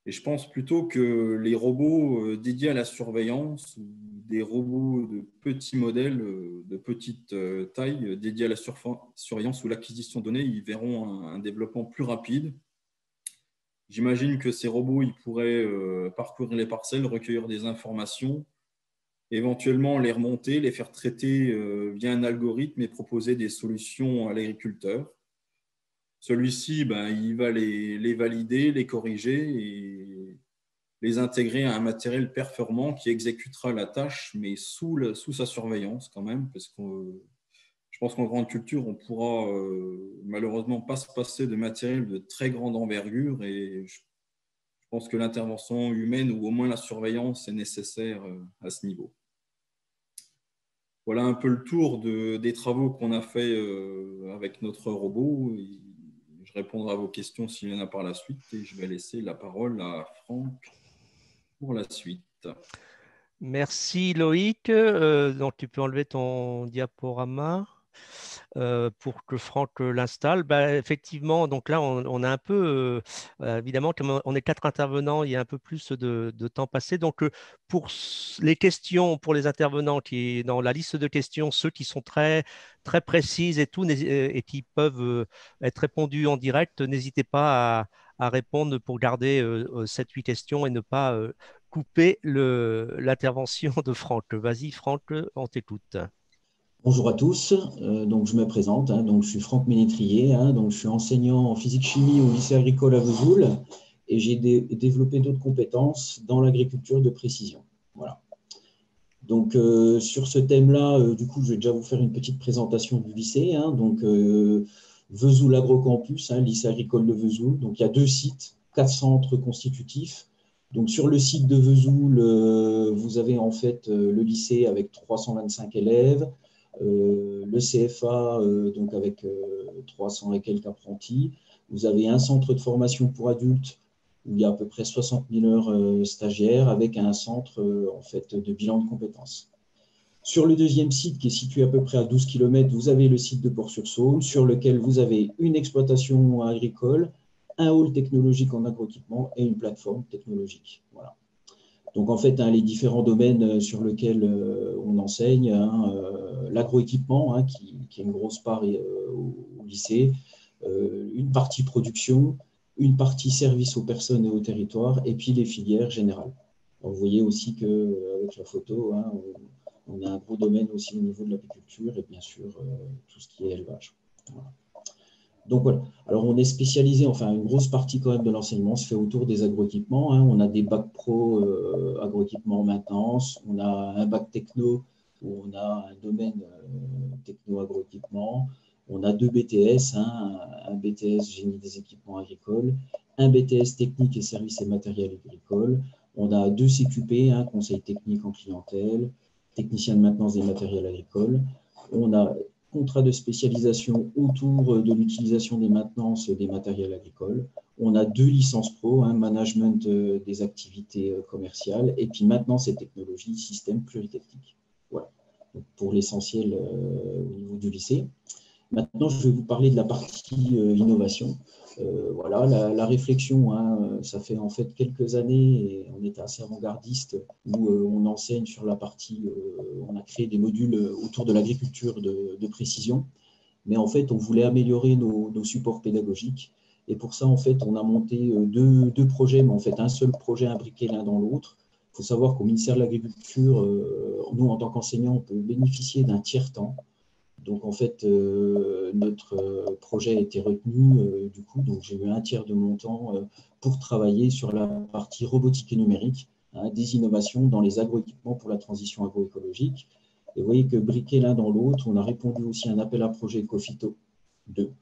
[SPEAKER 4] Et je pense plutôt que les robots dédiés à la surveillance ou des robots de petits modèles, de petite taille, dédiés à la surveillance ou l'acquisition de données, ils verront un développement plus rapide. J'imagine que ces robots ils pourraient parcourir les parcelles, recueillir des informations, éventuellement les remonter, les faire traiter via un algorithme et proposer des solutions à l'agriculteur. Celui-ci, il va les valider, les corriger et les intégrer à un matériel performant qui exécutera la tâche, mais sous sa surveillance quand même, parce que je pense qu'en grande culture, on ne pourra malheureusement pas se passer de matériel de très grande envergure et je pense que l'intervention humaine ou au moins la surveillance est nécessaire à ce niveau. Voilà un peu le tour des travaux qu'on a fait avec notre robot. Je répondrai à vos questions s'il y en a par la suite et je vais laisser la parole à Franck pour la suite.
[SPEAKER 1] Merci Loïc. Donc tu peux enlever ton diaporama pour que Franck l'installe. Bah, effectivement, donc là on a un peu, évidemment, comme on est 4 intervenants, il y a un peu plus de temps passé. Donc les questions pour les intervenants qui est dans la liste de questions, ceux qui sont très très précises et tout et qui peuvent être répondues en direct, n'hésitez pas à répondre pour garder 7-8 questions et ne pas couper l'intervention de Franck. Vas-y, Franck, on t'écoute.
[SPEAKER 5] Bonjour à tous, donc je me présente, donc je suis Franck Ménétrier, donc je suis enseignant en physique-chimie au lycée agricole à Vesoul et j'ai développé d'autres compétences dans l'agriculture de précision. Voilà. Donc sur ce thème-là, du coup, je vais déjà vous faire une petite présentation du lycée. Donc Vesoul Agrocampus, lycée agricole de Vesoul. Donc il y a 2 sites, 4 centres constitutifs. Donc sur le site de Vesoul, vous avez en fait le lycée avec 325 élèves. Le CFA, donc avec 300 et quelques apprentis. Vous avez un centre de formation pour adultes où il y a à peu près 60 000 heures stagiaires avec un centre en fait, de bilan de compétences. Sur le deuxième site, qui est situé à peu près à 12 km, vous avez le site de Port-sur-Saône, sur lequel vous avez une exploitation agricole, un hall technologique en agroéquipement et une plateforme technologique. Voilà. Donc, en fait, les différents domaines sur lesquels on enseigne, l'agroéquipement, qui est une grosse part au lycée, une partie production, une partie service aux personnes et aux territoires, et puis les filières générales. Alors, vous voyez aussi qu'avec la photo, on a un gros domaine aussi au niveau de l'agriculture et bien sûr tout ce qui est élevage. Voilà. Donc voilà, alors on est spécialisé, enfin une grosse partie quand même de l'enseignement se fait autour des agroéquipements. On a des bacs pro agroéquipement maintenance, on a un bac techno où on a un domaine techno agroéquipement, on a 2 BTS, un BTS génie des équipements agricoles, un BTS technique et services et matériel agricole, on a 2 CQP, conseil technique en clientèle, technicien de maintenance des matériels agricoles, on a contrat de spécialisation autour de l'utilisation des maintenances des matériels agricoles. On a 2 licences pro, management des activités commerciales, et puis maintenance et technologie, système pluritechnique. Voilà, donc pour l'essentiel au niveau du lycée. Maintenant, je vais vous parler de la partie innovation. Voilà, la réflexion, ça fait en fait quelques années, et on est assez avant-gardiste, où on enseigne sur la partie, on a créé des modules autour de l'agriculture de précision, mais en fait, on voulait améliorer nos supports pédagogiques, et pour ça, en fait, on a monté deux projets, mais en fait, un seul projet imbriqué l'un dans l'autre. Il faut savoir qu'au ministère de l'Agriculture, nous, en tant qu'enseignants, on peut bénéficier d'un tiers-temps. Donc, en fait, notre projet a été retenu, du coup, donc j'ai eu un tiers de mon temps pour travailler sur la partie robotique et numérique, des innovations dans les agroéquipements pour la transition agroécologique. Et vous voyez que briqués l'un dans l'autre, on a répondu aussi à un appel à projet Cofito 2,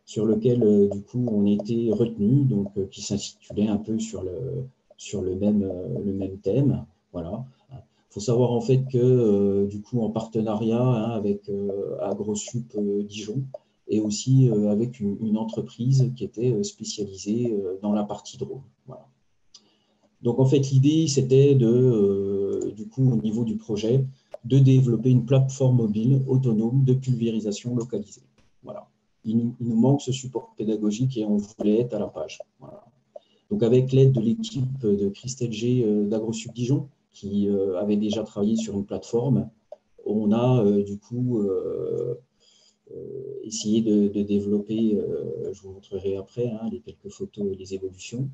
[SPEAKER 5] sur lequel, du coup, on était retenu, donc qui s'intitulait un peu sur le même thème. Voilà. Il faut savoir en fait que du coup en partenariat avec AgroSup Dijon et aussi avec une entreprise qui était spécialisée dans la partie drone. Voilà. Donc en fait l'idée c'était du coup au niveau du projet de développer une plateforme mobile autonome de pulvérisation localisée. Voilà. Il nous manque ce support pédagogique et on voulait être à la page. Voilà. Donc avec l'aide de l'équipe de Christelle G d'AgroSup Dijon, qui avait déjà travaillé sur une plateforme, on a du coup essayé de développer, je vous montrerai après, les quelques photos et les évolutions.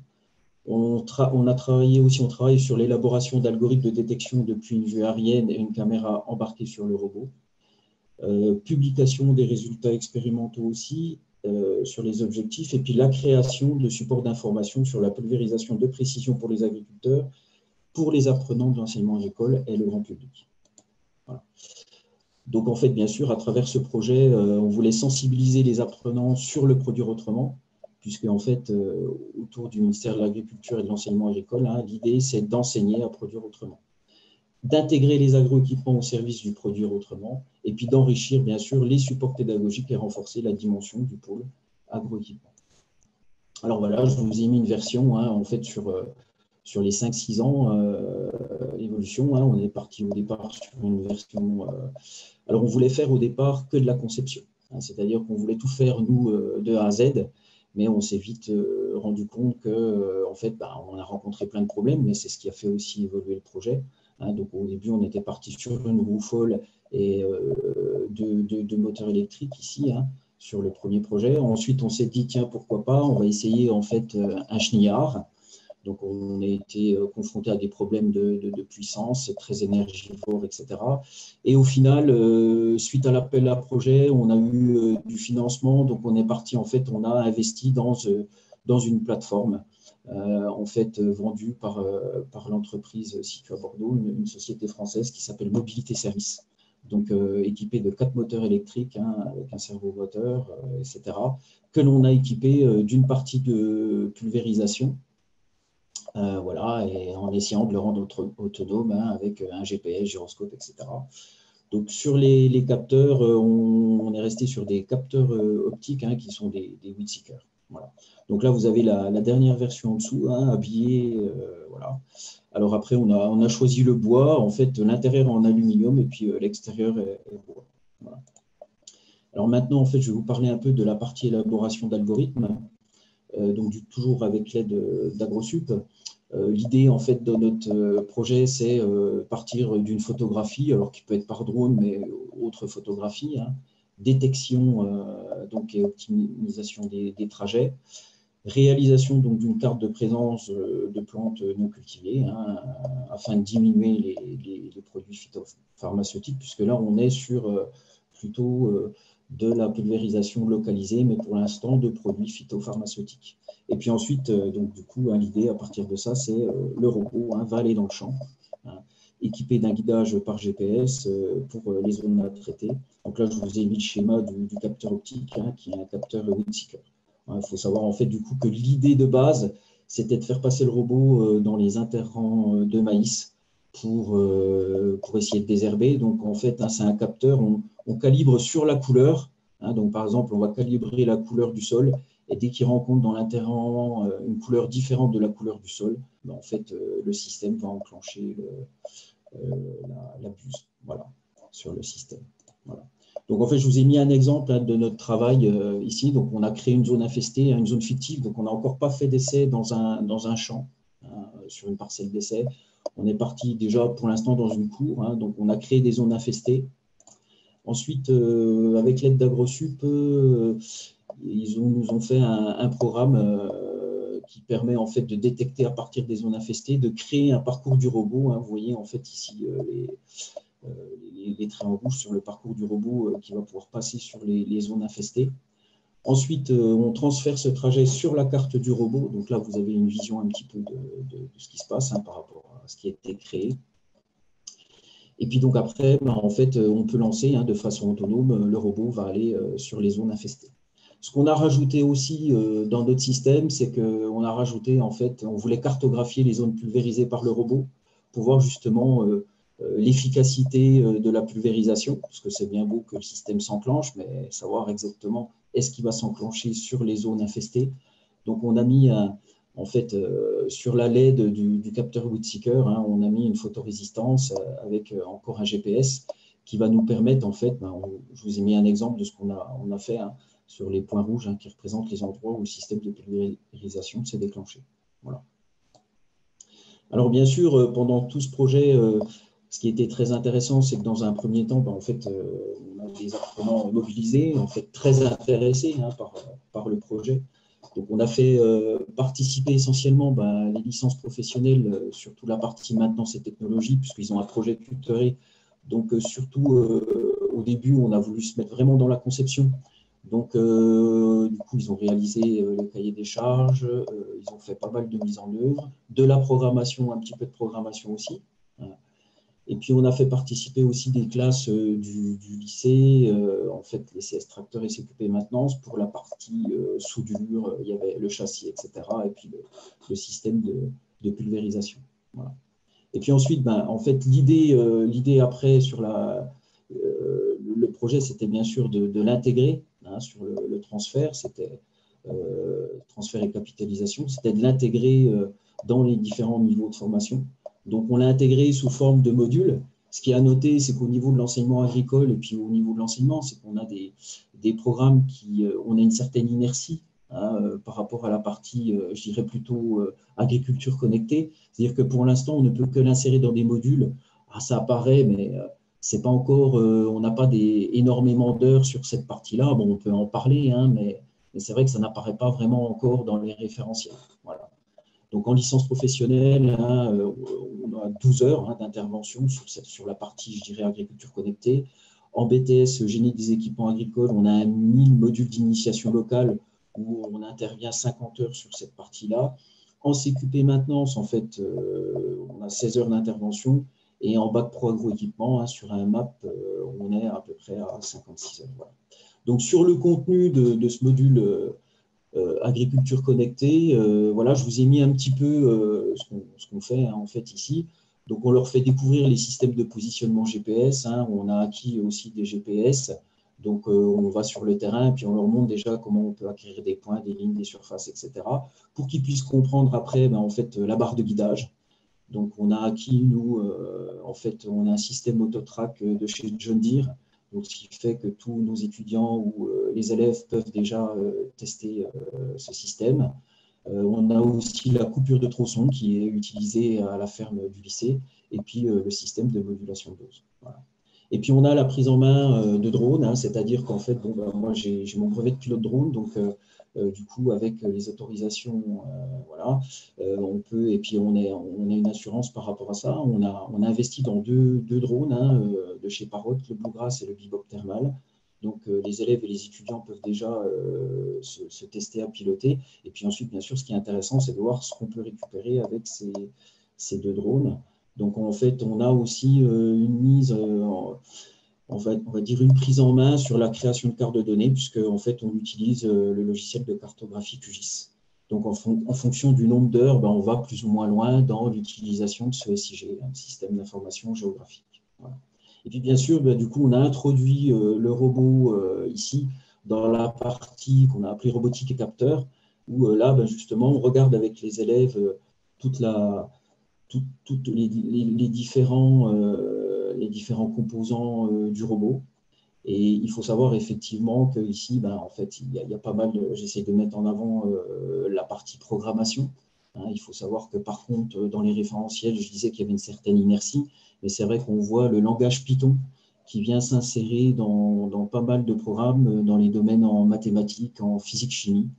[SPEAKER 5] On travaille sur l'élaboration d'algorithmes de détection depuis une vue aérienne et une caméra embarquée sur le robot. Publication des résultats expérimentaux aussi, sur les objectifs, et puis la création de supports d'information sur la pulvérisation de précision pour les agriculteurs, pour les apprenants de l'enseignement agricole et le grand public. Voilà. Donc, en fait, bien sûr, à travers ce projet, on voulait sensibiliser les apprenants sur le produire autrement, puisque, en fait, autour du ministère de l'Agriculture et de l'enseignement agricole, l'idée, c'est d'enseigner à produire autrement, d'intégrer les agroéquipements au service du produire autrement, et puis d'enrichir, bien sûr, les supports pédagogiques et renforcer la dimension du pôle agroéquipement. Alors voilà, je vous ai mis une version, en fait, sur sur les 5-6 ans d'évolution. On est parti au départ sur une version… alors, on voulait faire au départ que de la conception. C'est-à-dire qu'on voulait tout faire, nous, de A à Z, mais on s'est vite rendu compte que, en fait, on a rencontré plein de problèmes, mais c'est ce qui a fait aussi évoluer le projet. Donc, au début, on était parti sur une roue folle et deux moteurs électriques ici, sur le premier projet. Ensuite, on s'est dit, tiens, pourquoi pas, on va essayer, en fait, un chenillard. Donc, on a été confronté à des problèmes de puissance, très énergivores, etc. Et au final, suite à l'appel à projet, on a eu du financement. Donc, on est parti, en fait, on a investi dans une plateforme, en fait, vendue par l'entreprise située à Bordeaux, une société française qui s'appelle Mobilité Service. Donc, équipée de 4 moteurs électriques, avec un servomoteur, etc., que l'on a équipé d'une partie de pulvérisation. Voilà, et en essayant de le rendre autonome avec un GPS, gyroscope, etc. Donc, sur les capteurs, on est resté sur des capteurs optiques qui sont des Weedseeker. Voilà. Donc là, vous avez la dernière version en dessous, habillée. Voilà. Alors après, on a choisi le bois. En fait, l'intérieur en aluminium et puis l'extérieur est bois. Voilà. Alors maintenant, en fait, je vais vous parler un peu de la partie élaboration d'algorithmes. Donc, toujours avec l'aide d'AgroSup. L'idée, en fait, de notre projet, c'est partir d'une photographie, alors qui peut être par drone, mais autre photographie, détection donc, et optimisation des trajets, réalisation donc d'une carte de présence de plantes non cultivées, afin de diminuer les produits phytopharmaceutiques, puisque là, on est sur plutôt de la pulvérisation localisée, mais pour l'instant de produits phytopharmaceutiques. Et puis ensuite, donc du coup, l'idée à partir de ça, c'est le robot va aller dans le champ, équipé d'un guidage par GPS pour les zones à traiter. Donc là, je vous ai mis le schéma du capteur optique, qui est un capteur Weedseeker. Il faut savoir en fait du coup que l'idée de base, c'était de faire passer le robot dans les interrangs de maïs pour essayer de désherber. Donc en fait, c'est un capteur, on calibre sur la couleur. Donc par exemple, on va calibrer la couleur du sol. Et dès qu'il rencontre dans l'interrang une couleur différente de la couleur du sol, en fait, le système va enclencher la buse, voilà, sur le système. Voilà. Donc, en fait, je vous ai mis un exemple de notre travail ici. Donc, on a créé une zone infestée, une zone fictive. Donc, on n'a encore pas fait d'essai dans un champ, sur une parcelle d'essai. On est parti déjà pour l'instant dans une cour. Donc, on a créé des zones infestées. Ensuite, avec l'aide d'AgroSup, ils nous ont fait un programme qui permet en fait de détecter à partir des zones infestées, de créer un parcours du robot. Vous voyez en fait ici les traits en rouge sur le parcours du robot qui va pouvoir passer sur les zones infestées. Ensuite, on transfère ce trajet sur la carte du robot. Donc là, vous avez une vision un petit peu de ce qui se passe par rapport à ce qui a été créé. Et puis donc après, en fait, on peut lancer de façon autonome, le robot va aller sur les zones infestées. Ce qu'on a rajouté aussi dans notre système, c'est qu'on a rajouté, en fait, on voulait cartographier les zones pulvérisées par le robot pour voir justement l'efficacité de la pulvérisation, parce que c'est bien beau que le système s'enclenche, mais savoir exactement est-ce qu'il va s'enclencher sur les zones infestées. Donc on a mis en fait, sur la LED du capteur Weedseeker, on a mis une photorésistance avec encore un GPS qui va nous permettre, en fait, je vous ai mis un exemple de ce qu'on a fait sur les points rouges qui représentent les endroits où le système de pulvérisation s'est déclenché. Voilà. Alors, bien sûr, pendant tout ce projet, ce qui était très intéressant, c'est que dans un premier temps, en fait, on a des apprenants mobilisés, en fait, très intéressés par le projet. Donc, on a fait participer essentiellement les licences professionnelles sur toute la partie maintenance et technologie, puisqu'ils ont un projet tutoré. Donc, surtout, au début, on a voulu se mettre vraiment dans la conception. Donc, du coup, ils ont réalisé le cahier des charges, ils ont fait pas mal de mise en œuvre, de la programmation, un petit peu de programmation aussi. Et puis, on a fait participer aussi des classes du lycée, en fait, les CS tracteurs et CQP maintenance pour la partie soudure, il y avait le châssis, etc. Et puis, le système de pulvérisation. Voilà. Et puis ensuite, en fait, l'idée après sur le projet, c'était bien sûr de l'intégrer sur le transfert, c'était transfert et capitalisation, c'était de l'intégrer dans les différents niveaux de formation. Donc, on l'a intégré sous forme de modules. Ce qui est à noter, c'est qu'au niveau de l'enseignement agricole et puis au niveau de l'enseignement, c'est qu'on a des programmes on a une certaine inertie par rapport à la partie, je dirais plutôt agriculture connectée. C'est-à-dire que pour l'instant, on ne peut que l'insérer dans des modules. Ça apparaît, mais c'est pas encore, on n'a pas énormément d'heures sur cette partie-là. Bon, on peut en parler, mais c'est vrai que ça n'apparaît pas vraiment encore dans les référentiels. Voilà. Donc, en licence professionnelle, on a 12 heures d'intervention sur la partie, je dirais, agriculture connectée. En BTS, génie des équipements agricoles, on a 1000 modules d'initiation locale où on intervient 50 heures sur cette partie-là. En CQP maintenance, en fait, on a 16 heures d'intervention. Et en bac pro agroéquipement, sur un MAP, on est à peu près à 56 heures. Voilà. Donc, sur le contenu de ce module agriculture connectée, voilà, je vous ai mis un petit peu ce qu'on fait en fait ici. Donc, on leur fait découvrir les systèmes de positionnement GPS. On a acquis aussi des GPS. Donc, on va sur le terrain et puis on leur montre déjà comment on peut acquérir des points, des lignes, des surfaces, etc. pour qu'ils puissent comprendre après en fait, la barre de guidage. Donc, on a acquis, nous, en fait, on a un système autotrack de chez John Deere, donc, ce qui fait que tous nos étudiants ou les élèves peuvent déjà tester ce système. On a aussi la coupure de tronçon qui est utilisée à la ferme du lycée, et puis le système de modulation de dose. Voilà. Et puis, on a la prise en main de drones, c'est-à-dire qu'en fait, moi, j'ai mon brevet de pilote drone, donc du coup, avec les autorisations, voilà, on peut, et puis on a une assurance par rapport à ça. On a investi dans deux drones de chez Parrot, le Bluegrass et le Bebop Thermal. Donc, les élèves et les étudiants peuvent déjà se tester à piloter. Et puis ensuite, bien sûr, ce qui est intéressant, c'est de voir ce qu'on peut récupérer avec ces deux drones. Donc, en fait, on a aussi une mise, on va dire une prise en main sur la création de cartes de données, puisque en fait, on utilise le logiciel de cartographie QGIS. Donc, en fonction du nombre d'heures, on va plus ou moins loin dans l'utilisation de ce SIG, un système d'information géographique. Voilà. Et puis, bien sûr, du coup, on a introduit le robot ici dans la partie qu'on a appelée robotique et capteur, où là, justement, on regarde avec les élèves toutes les différents composants du robot. Et il faut savoir effectivement qu'ici, en fait, il y a pas mal j'essaie de mettre en avant la partie programmation. Il faut savoir que par contre, dans les référentiels, je disais qu'il y avait une certaine inertie, mais c'est vrai qu'on voit le langage Python qui vient s'insérer dans pas mal de programmes dans les domaines en mathématiques, en physique-chimie.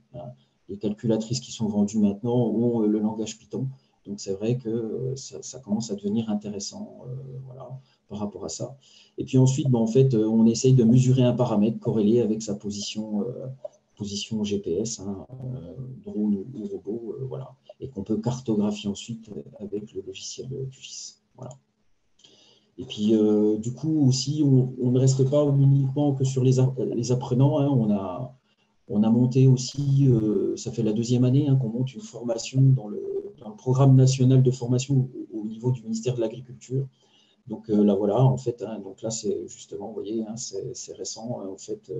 [SPEAKER 5] Les calculatrices qui sont vendues maintenant ont le langage Python. Donc, c'est vrai que ça commence à devenir intéressant voilà, par rapport à ça. Et puis ensuite, en fait, on essaye de mesurer un paramètre corrélé avec sa position GPS, drone ou robot, voilà, et qu'on peut cartographier ensuite avec le logiciel QGIS. Voilà. Et puis, du coup, aussi, on ne reste pas uniquement que sur les apprenants. On a monté aussi, ça fait la deuxième année qu'on monte une formation dans le programme national de formation au niveau du ministère de l'Agriculture. Donc là, voilà, en fait, donc là, c'est justement, vous voyez, c'est récent, en fait,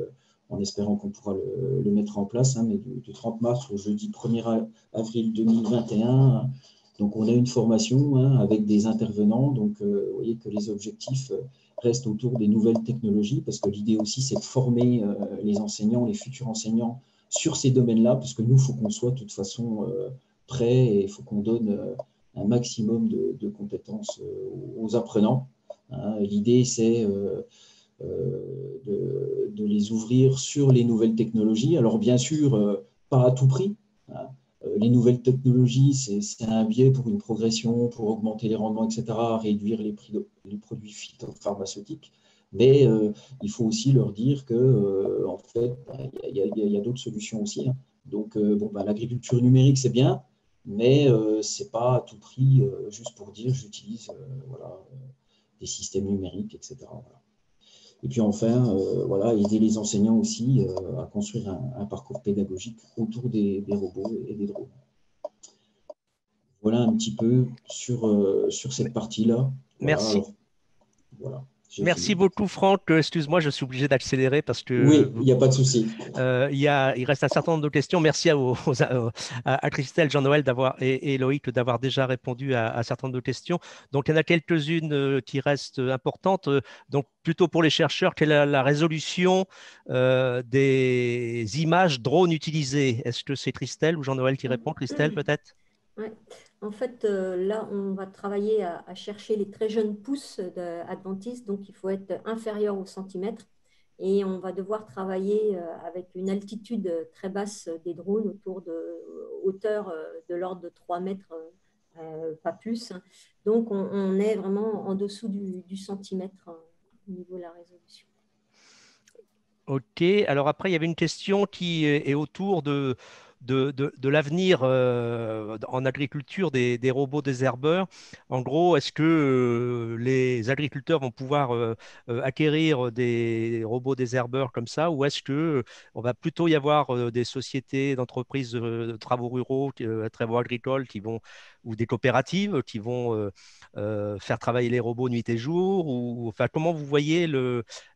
[SPEAKER 5] en espérant qu'on pourra le mettre en place, mais du 30 mars au jeudi 1er avril 2021. Donc, on a une formation avec des intervenants. Donc, vous voyez que les objectifs restent autour des nouvelles technologies, parce que l'idée aussi, c'est de former les enseignants, les futurs enseignants sur ces domaines-là, parce que nous, il faut qu'on soit de toute façon prêts et il faut qu'on donne un maximum de compétences aux apprenants. L'idée, c'est de les ouvrir sur les nouvelles technologies. Alors, bien sûr, pas à tout prix. Les nouvelles technologies, c'est un biais pour une progression, pour augmenter les rendements, etc., réduire les prix des produits phytopharmaceutiques. Mais il faut aussi leur dire que, en fait, il y a d'autres solutions aussi. Donc, l'agriculture numérique, c'est bien, mais ce n'est pas à tout prix, juste pour dire j'utilise des systèmes numériques, etc. Voilà. Et puis enfin, aider les enseignants aussi à construire un parcours pédagogique autour des robots et des drones. Voilà un petit peu sur cette partie-là.
[SPEAKER 1] Merci.
[SPEAKER 5] Voilà.
[SPEAKER 1] Merci beaucoup, Franck. Excuse-moi, je suis obligé d'accélérer parce que
[SPEAKER 5] oui, il n'y a pas de souci.
[SPEAKER 1] il reste un certain nombre de questions. Merci à Christelle, Jean-Noël et Loïc d'avoir déjà répondu à un certain nombre de questions. Donc, il y en a quelques-unes qui restent importantes. Donc, plutôt pour les chercheurs, quelle est la résolution des images drones utilisées? Est-ce que c'est Christelle ou Jean-Noël qui répond? Christelle, peut-être?
[SPEAKER 2] Ouais. En fait, là, on va travailler à chercher les très jeunes pousses adventices, donc il faut être inférieur au centimètre. Et on va devoir travailler avec une altitude très basse des drones, autour de hauteur de l'ordre de 3 mètres, pas plus. Donc, on est vraiment en dessous du centimètre au niveau de la résolution.
[SPEAKER 1] Ok, alors après, il y avait une question qui est autour de l'avenir en agriculture des robots désherbeurs. En gros, est-ce que les agriculteurs vont pouvoir acquérir des robots désherbeurs comme ça, ou est-ce que on va plutôt y avoir des sociétés d'entreprises de travaux ruraux, travaux agricoles ou des coopératives qui vont faire travailler les robots nuit et jour, ou enfin, comment vous voyez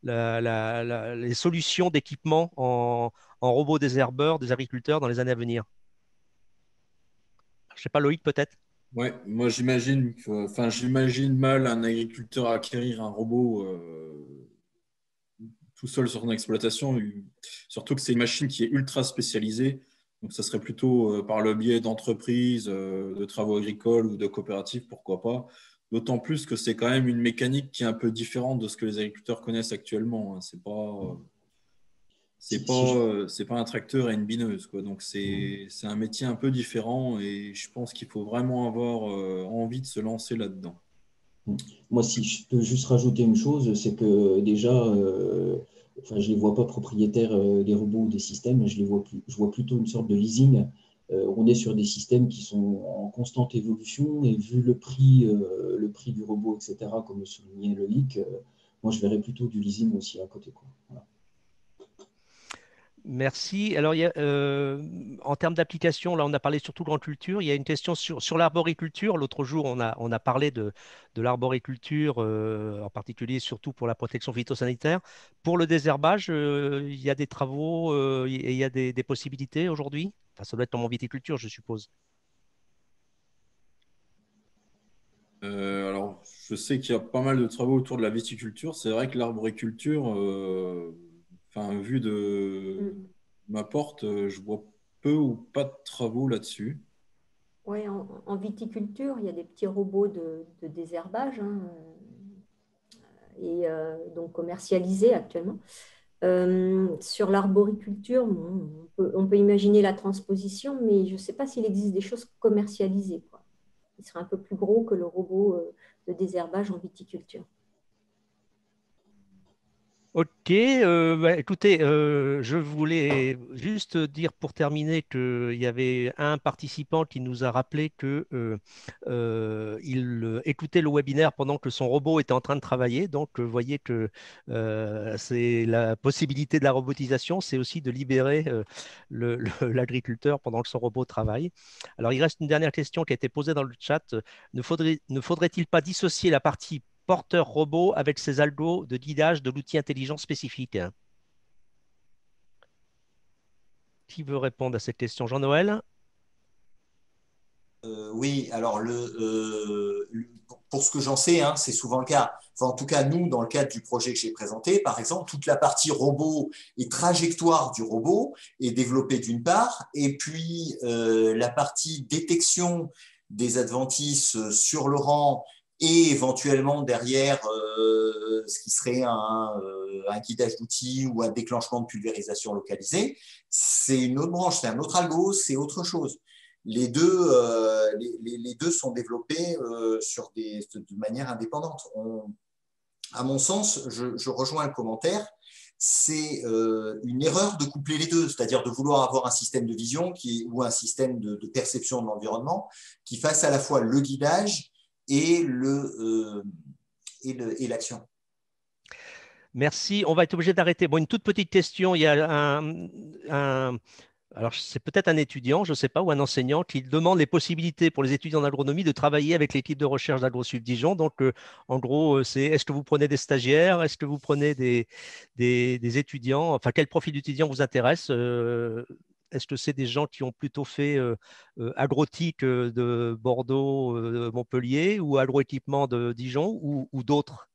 [SPEAKER 1] les solutions d'équipement en robots désherbeurs des agriculteurs dans les années à venir? Je ne sais pas, Loïc, peut-être?
[SPEAKER 4] Ouais, moi j'imagine mal un agriculteur acquérir un robot tout seul sur son exploitation, surtout que c'est une machine qui est ultra spécialisée. Donc ça serait plutôt par le biais d'entreprises, de travaux agricoles ou de coopératives, pourquoi pas. D'autant plus que c'est quand même une mécanique qui est un peu différente de ce que les agriculteurs connaissent actuellement, hein. C'est pas un tracteur et une bineuse, quoi. Donc c'est un métier un peu différent et je pense qu'il faut vraiment avoir envie de se lancer là-dedans.
[SPEAKER 5] Moi, si je peux juste rajouter une chose, c'est que déjà, enfin, je ne les vois pas propriétaires des robots ou des systèmes, je vois plutôt une sorte de leasing. On est sur des systèmes qui sont en constante évolution et vu le prix du robot, etc., comme le soulignait Loïc, moi, je verrais plutôt du leasing aussi à côté, quoi. Voilà.
[SPEAKER 1] Merci. Alors, en termes d'application, là, on a parlé surtout de grande culture. Il y a une question sur l'arboriculture. L'autre jour, on a parlé de l'arboriculture, en particulier surtout pour la protection phytosanitaire. Pour le désherbage, il y a des travaux et il y a des possibilités aujourd'hui. Enfin, ça doit être comme en viticulture, je suppose.
[SPEAKER 4] Alors, je sais qu'il y a pas mal de travaux autour de la viticulture. C'est vrai que l'arboriculture, vu de ma porte, je vois peu ou pas de travaux là-dessus.
[SPEAKER 2] Oui, en viticulture, il y a des petits robots de désherbage, hein, et donc commercialisés actuellement. Sur l'arboriculture, on peut imaginer la transposition, mais je ne sais pas s'il existe des choses commercialisées, quoi. Il sera un peu plus gros que le robot de désherbage en viticulture.
[SPEAKER 1] Ok, écoutez, je voulais juste dire pour terminer qu'il y avait un participant qui nous a rappelé que il écoutait le webinaire pendant que son robot était en train de travailler. Donc, vous voyez que c'est la possibilité de la robotisation, c'est aussi de libérer l'agriculteur pendant que son robot travaille. Alors, il reste une dernière question qui a été posée dans le chat. Ne faudrait-il pas dissocier la partie porteur robot avec ses algos de guidage de l'outil intelligent spécifique? Qui veut répondre à cette question? Jean-Noël?
[SPEAKER 3] Oui, alors pour ce que j'en sais, hein, c'est souvent le cas. Enfin, en tout cas, nous, dans le cadre du projet que j'ai présenté, par exemple, toute la partie robot et trajectoire du robot est développée d'une part, et puis la partie détection des adventices sur le rang et éventuellement derrière ce qui serait un guidage d'outils ou un déclenchement de pulvérisation localisée, c'est une autre branche, c'est un autre algo, c'est autre chose. Les deux sont développés de manière indépendante. À mon sens, je rejoins le commentaire, c'est une erreur de coupler les deux, c'est-à-dire de vouloir avoir un système de vision ou un système de perception de l'environnement qui fasse à la fois le guidage et l'action.
[SPEAKER 1] Merci. On va être obligé d'arrêter. Bon, une toute petite question. Il y a alors c'est peut-être un étudiant, je ne sais pas, ou un enseignant qui demande les possibilités pour les étudiants d'agronomie de travailler avec l'équipe de recherche d'AgroSud Dijon. Donc, en gros, c'est est-ce que vous prenez des stagiaires, est-ce que vous prenez des étudiants, enfin, quel profil d'étudiant vous intéresse? Est-ce que c'est des gens qui ont plutôt fait agrotique de Bordeaux, Montpellier, ou agroéquipement de Dijon, ou d'autres?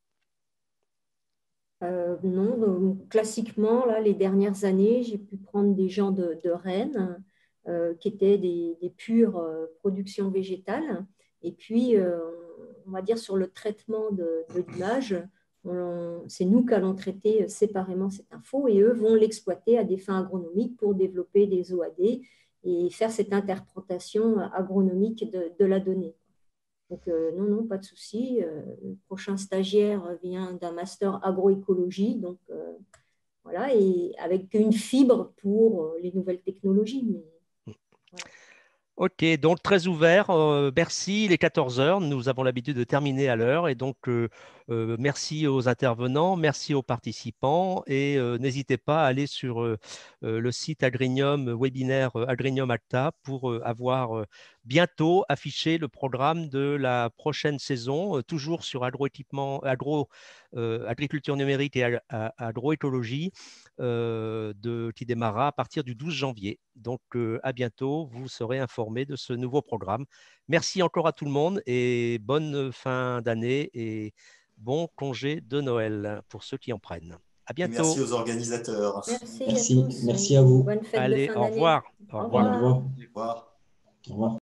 [SPEAKER 2] Non, donc, classiquement, là, les dernières années, j'ai pu prendre des gens de Rennes qui étaient des pures productions végétales. Et puis, on va dire sur le traitement de l'image, c'est nous qui allons traiter séparément cette info et eux vont l'exploiter à des fins agronomiques pour développer des OAD et faire cette interprétation agronomique de la donnée. Donc, non, non, pas de souci. Le prochain stagiaire vient d'un master agroécologie, donc voilà, et avec une fibre pour les nouvelles technologies. Mais, voilà.
[SPEAKER 1] Ok, donc très ouvert. Bercy, il est 14 heures. Nous avons l'habitude de terminer à l'heure. Et donc, merci aux intervenants, merci aux participants. Et n'hésitez pas à aller sur le site Agrignum, webinaire Agrignum Acta, pour avoir bientôt affiché le programme de la prochaine saison, toujours sur agroéquipement, agriculture numérique et agroécologie, qui démarrera à partir du 12 janvier. Donc, à bientôt, vous serez informés de ce nouveau programme. Merci encore à tout le monde et bonne fin d'année et bon congé de Noël pour ceux qui en prennent. À
[SPEAKER 3] Et merci
[SPEAKER 1] bientôt.
[SPEAKER 3] aux organisateurs.
[SPEAKER 2] Merci à
[SPEAKER 5] Merci,
[SPEAKER 2] tous.
[SPEAKER 5] merci à vous.
[SPEAKER 2] Bonne fête de
[SPEAKER 1] Allez,
[SPEAKER 2] fin
[SPEAKER 1] au
[SPEAKER 2] d'année.
[SPEAKER 1] revoir. Au
[SPEAKER 2] Au
[SPEAKER 1] revoir.
[SPEAKER 5] Au
[SPEAKER 2] revoir.
[SPEAKER 5] revoir.
[SPEAKER 3] Au revoir.
[SPEAKER 5] Au revoir.